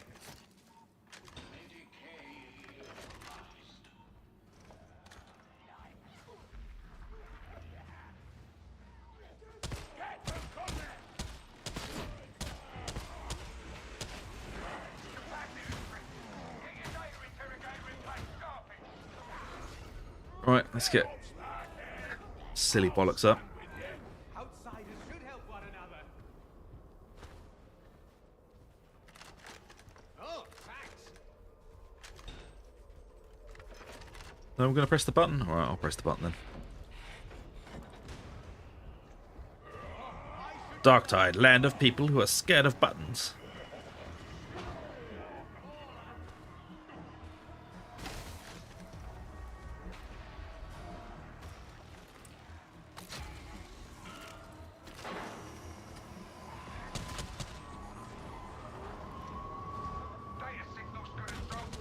Get them coming. Get your data interrogator in place, sharpish. Right, let's get silly bollocks up. Outsiders should help one another. Oh, thanks. No, I'm going to press the button? Alright, I'll press the button then. Darktide, land of people who are scared of buttons. Data signal's good as gold.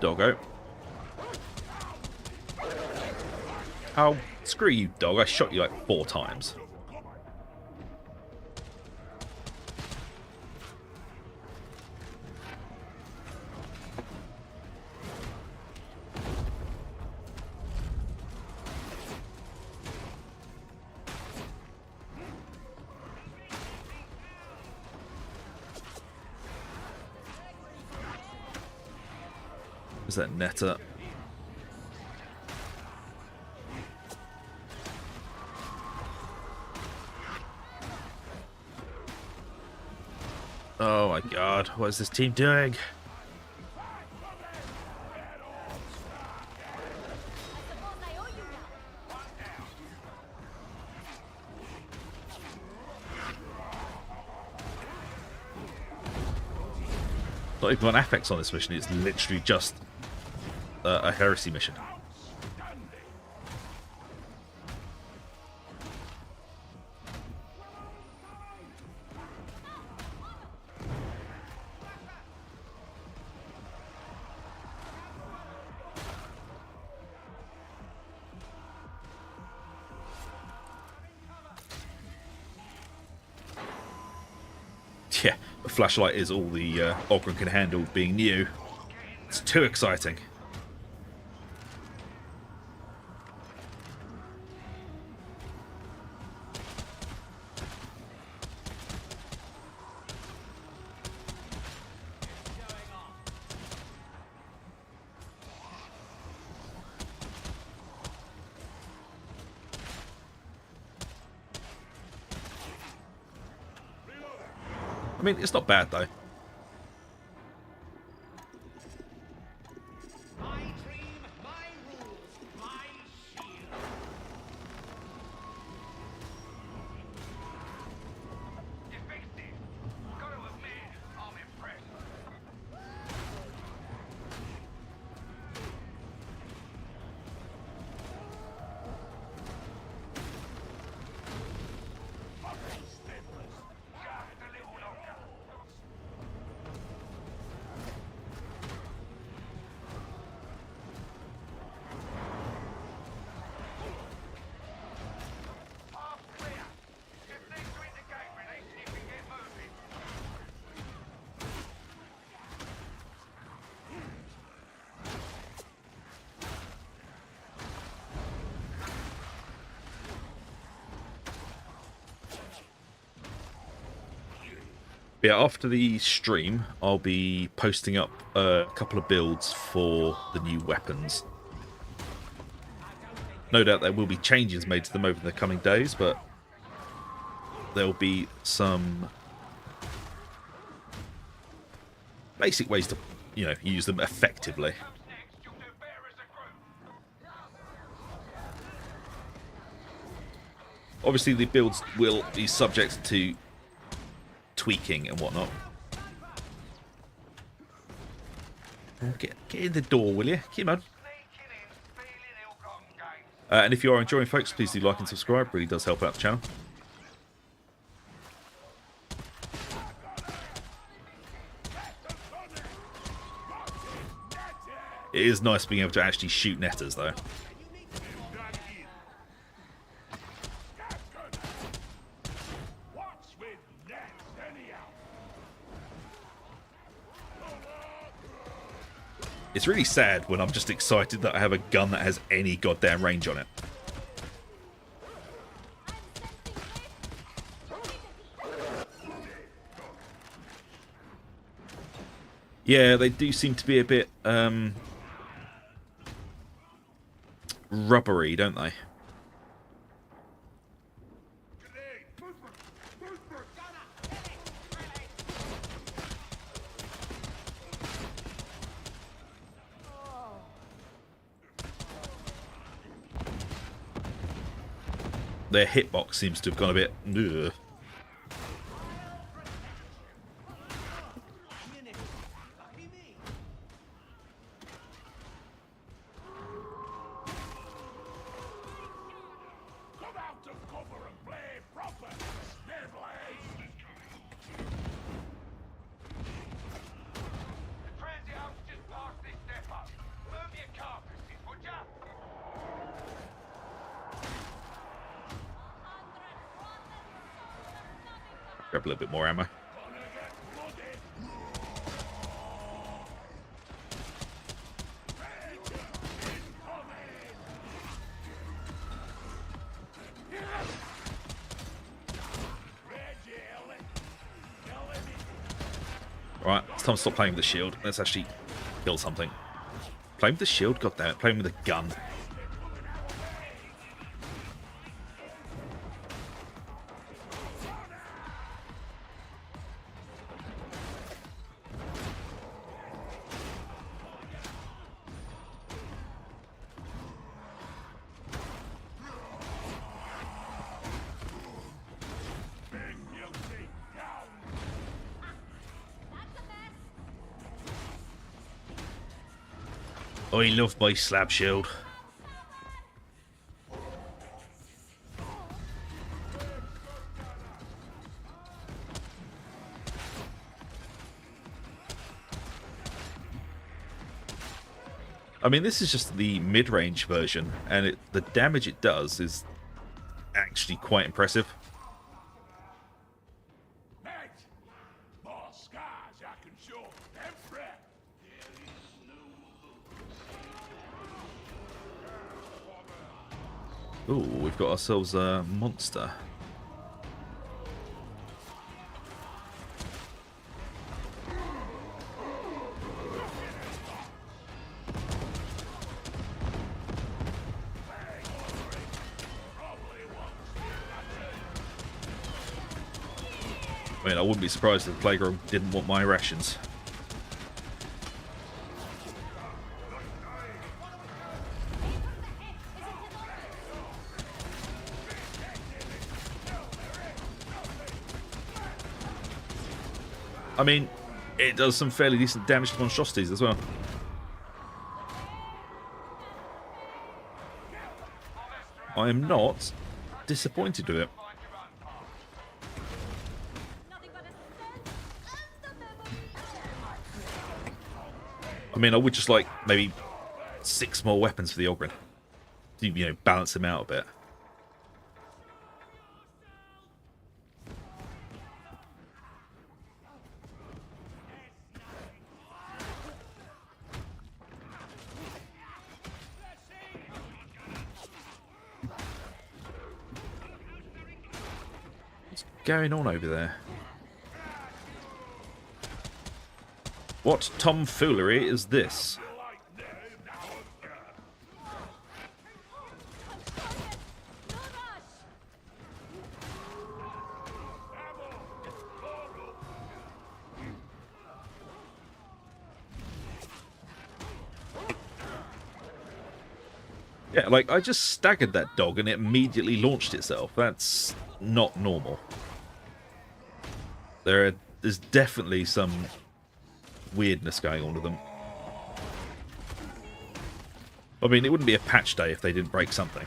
Doggo. Oh, screw you, dog. I shot you like 4 times. Is that netter? Oh my god, what is this team doing? suppose I owe you now. Not even an affix on this mission, it's literally just a heresy mission. Yeah, a flashlight is all the Ogryn can handle being new. It's too exciting. I mean, it's not bad though. My dream, my rules, my shield. You fixed it. Gotta admit, I'm impressed. Just a little longer. Yeah, after the stream, I'll be posting up a couple of builds for the new weapons. No doubt there will be changes made to them over the coming days, but there'll be some basic ways to, you know, use them effectively. Obviously, the builds will be subject to tweaking and whatnot. Get in the door, will you? Come on. And if you are enjoying, folks, please do like and subscribe. It really does help out the channel. It is nice being able to actually shoot netters, though. It's really sad when I'm just excited that I have a gun that has any goddamn range on it. Yeah, they do seem to be a bit rubbery, don't they? Their hitbox seems to have gone a bit... Ugh. Grab a little bit more ammo. Right, it's time to stop playing with the shield. Let's actually kill something. Playing with the shield? God damn it, playing with a gun. I love my slab shield. I mean, this is just the mid-range version, and the damage it does is actually quite impressive. Ooh, we've got ourselves a monster. I mean, I wouldn't be surprised if the playground didn't want my rations. I mean, it does some fairly decent damage to monstrosities as well. I am not disappointed with it. I mean, I would just like maybe 6 more weapons for the Ogryn to, you know, balance them out a bit. What's going on over there? What tomfoolery is this? Yeah, like, I just staggered that dog and it immediately launched itself. That's not normal. There's definitely some weirdness going on with them. I mean, it wouldn't be a patch day if they didn't break something.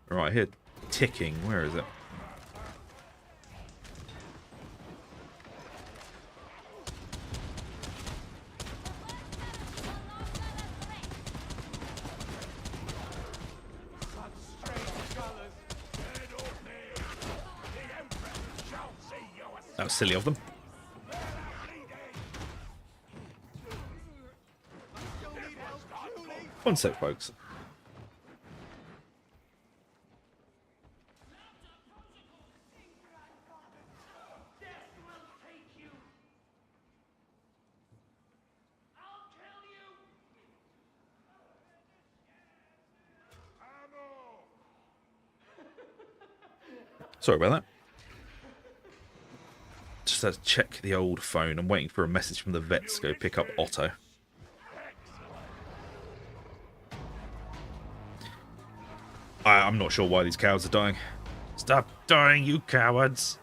Right, I hear ticking. Where is it? That was silly of them. One sec, folks. Sorry about that. Just had to check the old phone. I'm waiting for a message from the vets to go pick up Otto. I'm not sure why these cowards are dying. Stop dying, you cowards!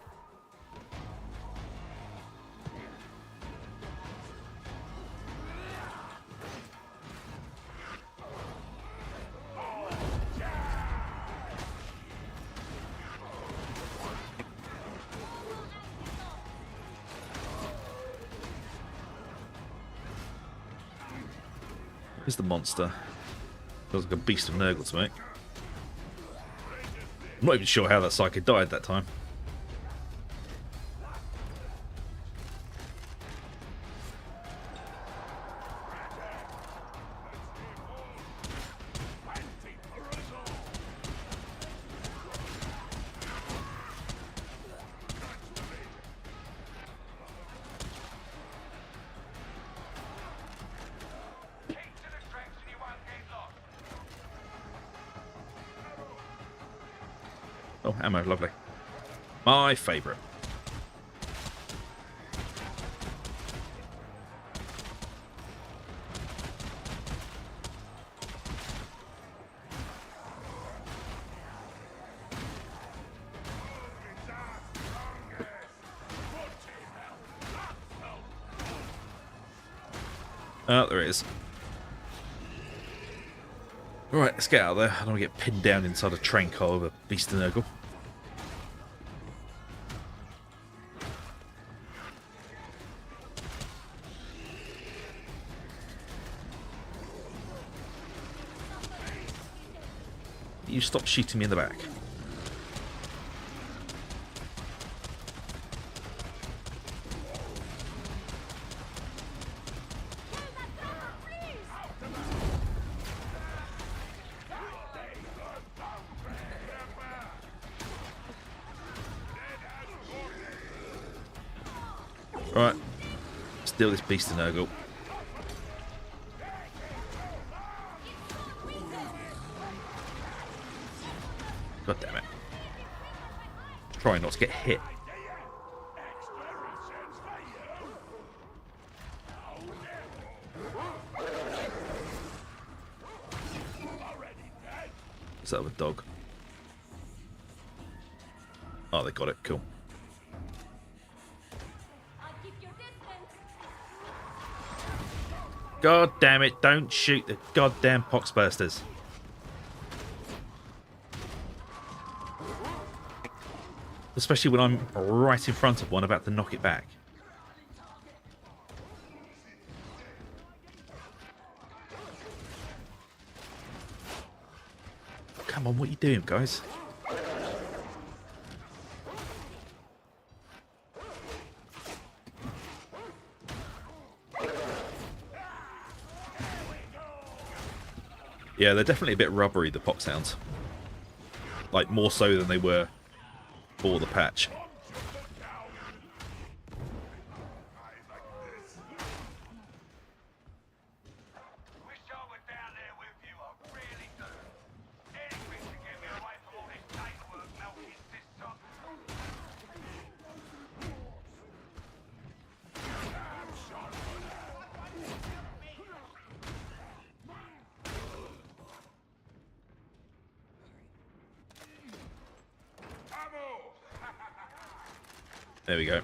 Where's the monster? Feels like a beast of Nurgle to me. I'm not even sure how that psychic died that time. Oh, ammo, lovely. My favourite. Oh, there it is. Alright, let's get out of there. I don't want to get pinned down inside a train car with a beast of Nurgle. You stop shooting me in the back. Right, steal this beast of Nurgle. God damn it. Try not to get hit. Is that a dog? Oh, they got it. Cool. God damn it, don't shoot the goddamn poxbursters. Especially when I'm right in front of one about to knock it back. Come on, what are you doing, guys? Yeah, they're definitely a bit rubbery, the pop sounds. Like, more so than they were for the patch. Wish I were down there with you, I really do. Anything to get me away from all this paperwork milking system. There we go.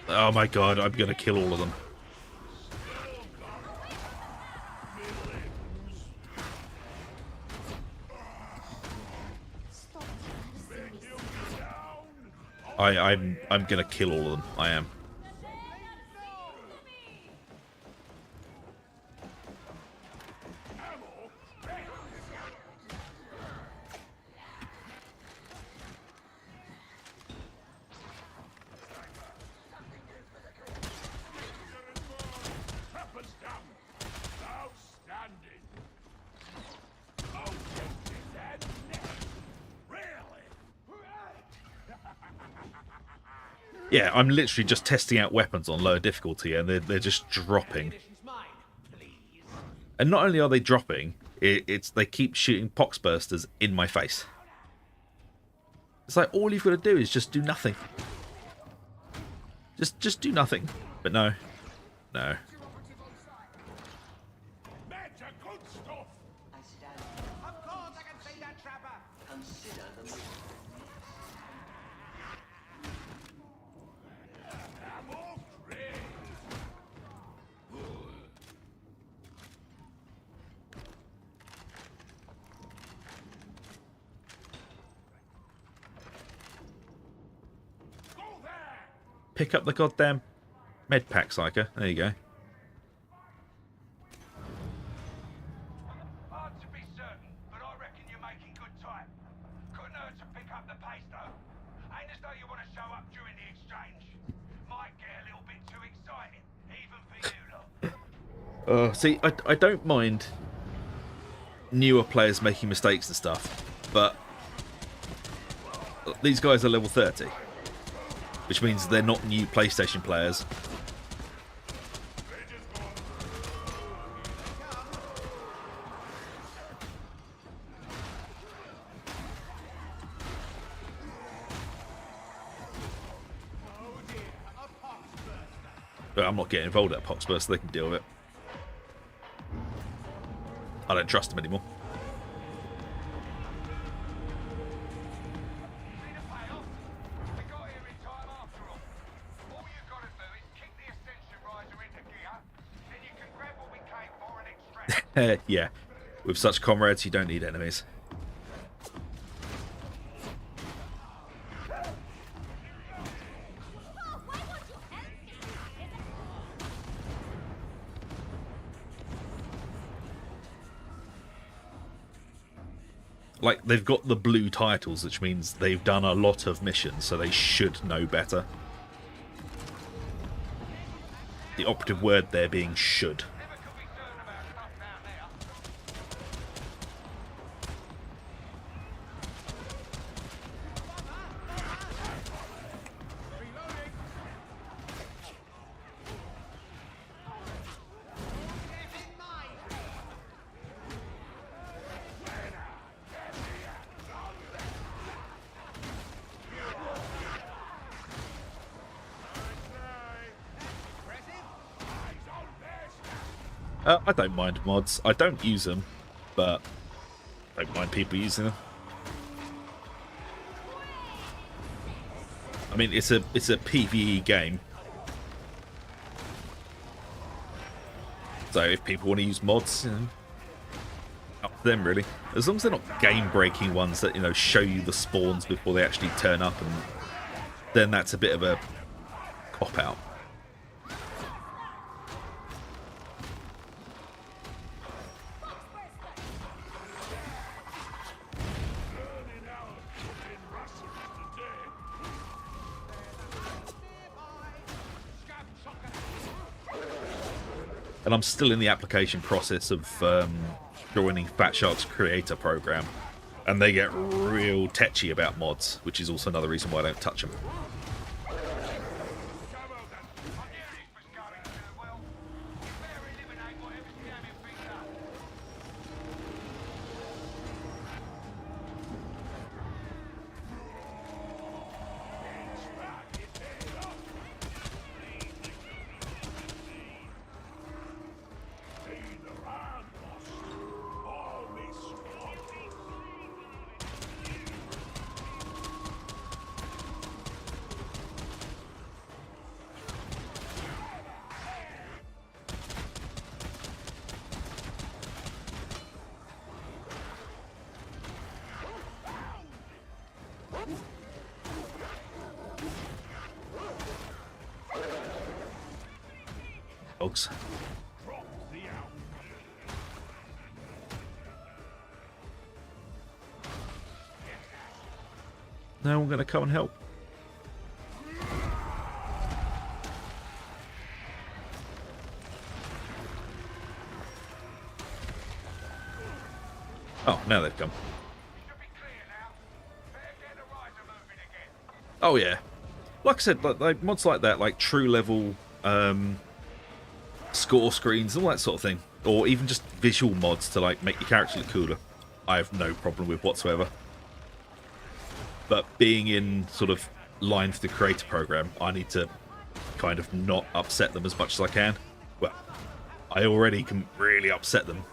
Oh my god, I'm gonna kill all of them. I'm gonna kill all of them. I am. Yeah, I'm literally just testing out weapons on lower difficulty, and they're just dropping. And not only are they dropping, it's they keep shooting poxbursters in my face. It's like all you've got to do is just do nothing. Just do nothing. But no, no. Of course I can see that, Trapper. Pick up the goddamn med pack, Psyker. There you go. Hard to be certain, but I reckon you're making good time. Couldn't hurt to pick up the pace, though. Ain't as though you want to show up during the exchange. Might get a little bit too exciting, even for you lot. See, I don't mind newer players making mistakes and stuff, but these guys are level 30. Which means they're not new PlayStation players. But I'm not getting involved at Poxburst, so they can deal with it. I don't trust them anymore. Yeah, with such comrades, you don't need enemies. Like, they've got the blue titles, which means they've done a lot of missions, so they should know better. The operative word there being should. I don't mind mods. I don't use them, but I don't mind people using them. I mean, it's a PvE game, so if people want to use mods, you know, up to them really. As long as they're not game-breaking ones that, you know, show you the spawns before they actually turn up and then that's a bit of a cop-out. And I'm still in the application process of joining Fat Shark's creator program. And they get real tetchy about mods, which is also another reason why I don't touch them. Dogs. Now I'm going to come and help. Oh, now they've come. Oh yeah, like I said, like mods like that, like true level score screens, all that sort of thing, or even just visual mods to like make your character look cooler, I have no problem with whatsoever. But being in sort of line for the creator program, I need to kind of not upset them as much as I can. Well, I already can really upset them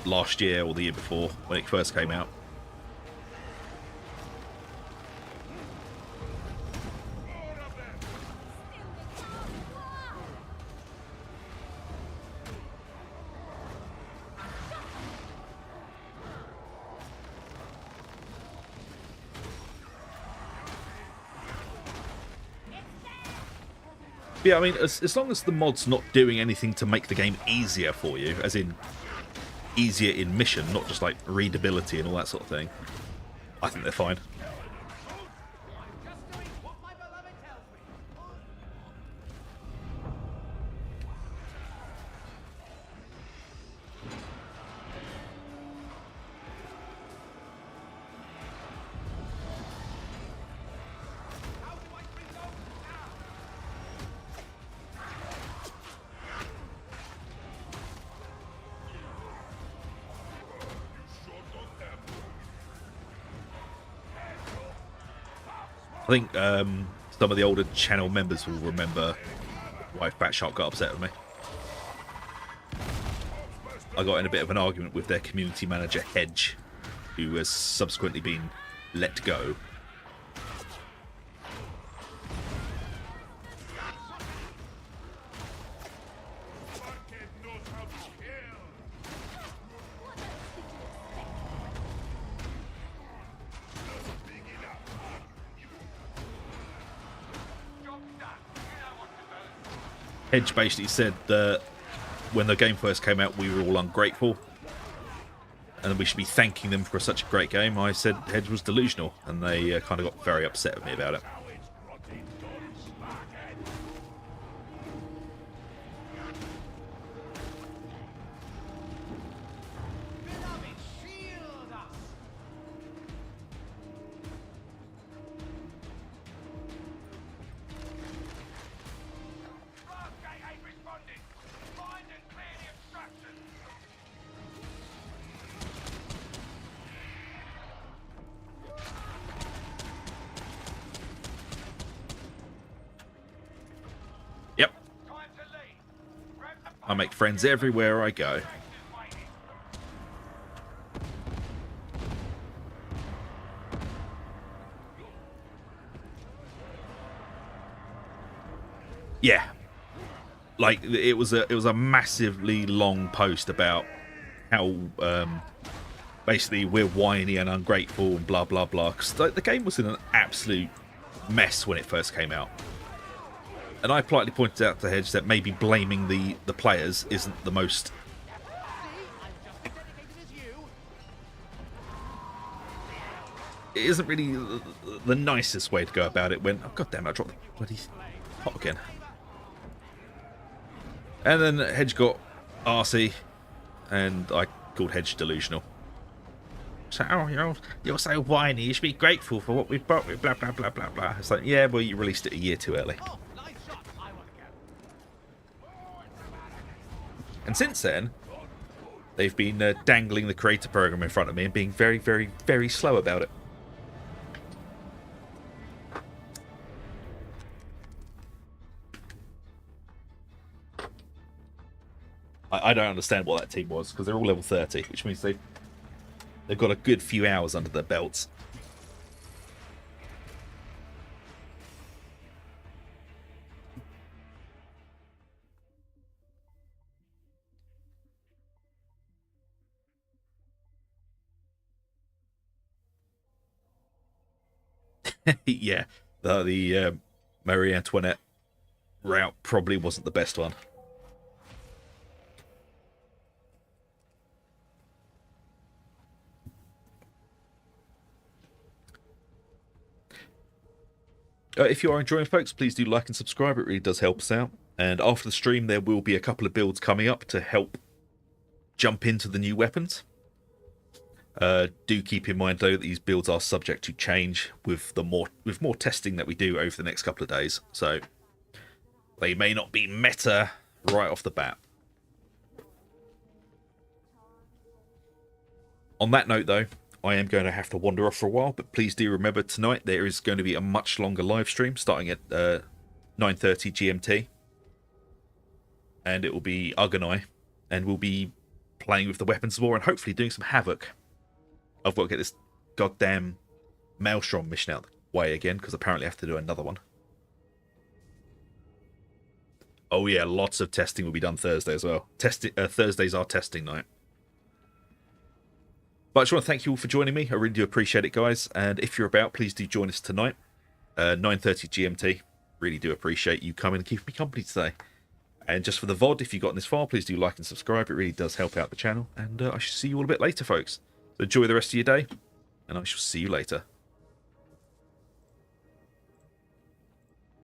last year or the year before when it first came out. Yeah, I mean, as long as the mod's not doing anything to make the game easier for you, as in easier in mission, not just like readability and all that sort of thing, I think they're fine. I think some of the older channel members will remember why Fat Shark got upset with me. I got in a bit of an argument with their community manager, Hedge, who has subsequently been let go. Hedge basically said that when the game first came out, we were all ungrateful, and we should be thanking them for such a great game. I said Hedge was delusional, and they kind of got very upset with me about it. Yep. I make friends everywhere I go. Yeah. Like it was a massively long post about how basically we're whiny and ungrateful and blah blah blah. Because the game was in an absolute mess when it first came out. And I politely pointed out to Hedge that maybe blaming the players isn't the most... It isn't really the nicest way to go about it when... Oh, God damn it, I dropped the bloody pot again. And then Hedge got arsey, and I called Hedge delusional. So, oh, you're so whiny, you should be grateful for what we've brought with, blah, blah, blah, blah, blah. It's like, yeah, well, you released it a year too early. And since then, they've been dangling the creator program in front of me and being very, very, very slow about it. I don't understand what that team was, because they're all level 30, which means they've got a good few hours under their belts. Yeah, the Marie Antoinette route probably wasn't the best one. If you are enjoying, folks, please do like and subscribe. It really does help us out. And after the stream, there will be a couple of builds coming up to help jump into the new weapons. Do keep in mind, though, that these builds are subject to change with more testing that we do over the next couple of days. So they may not be meta right off the bat. On that note, though, I am going to have to wander off for a while, but please do remember tonight there is going to be a much longer live stream starting at 9:30 GMT. And it will be Ugg and I, and we'll be playing with the weapons of war and hopefully doing some havoc. I've got to get this goddamn Maelstrom mission out of the way again, because apparently I have to do another one. Oh yeah, lots of testing will be done Thursday as well. Thursdays are testing night. But I just want to thank you all for joining me. I really do appreciate it, guys. And if you're about, please do join us tonight. 9:30 GMT. Really do appreciate you coming and keeping me company today. And just for the VOD, if you've gotten this far, please do like and subscribe. It really does help out the channel. And I shall see you all a bit later, folks. So enjoy the rest of your day. And I shall see you later.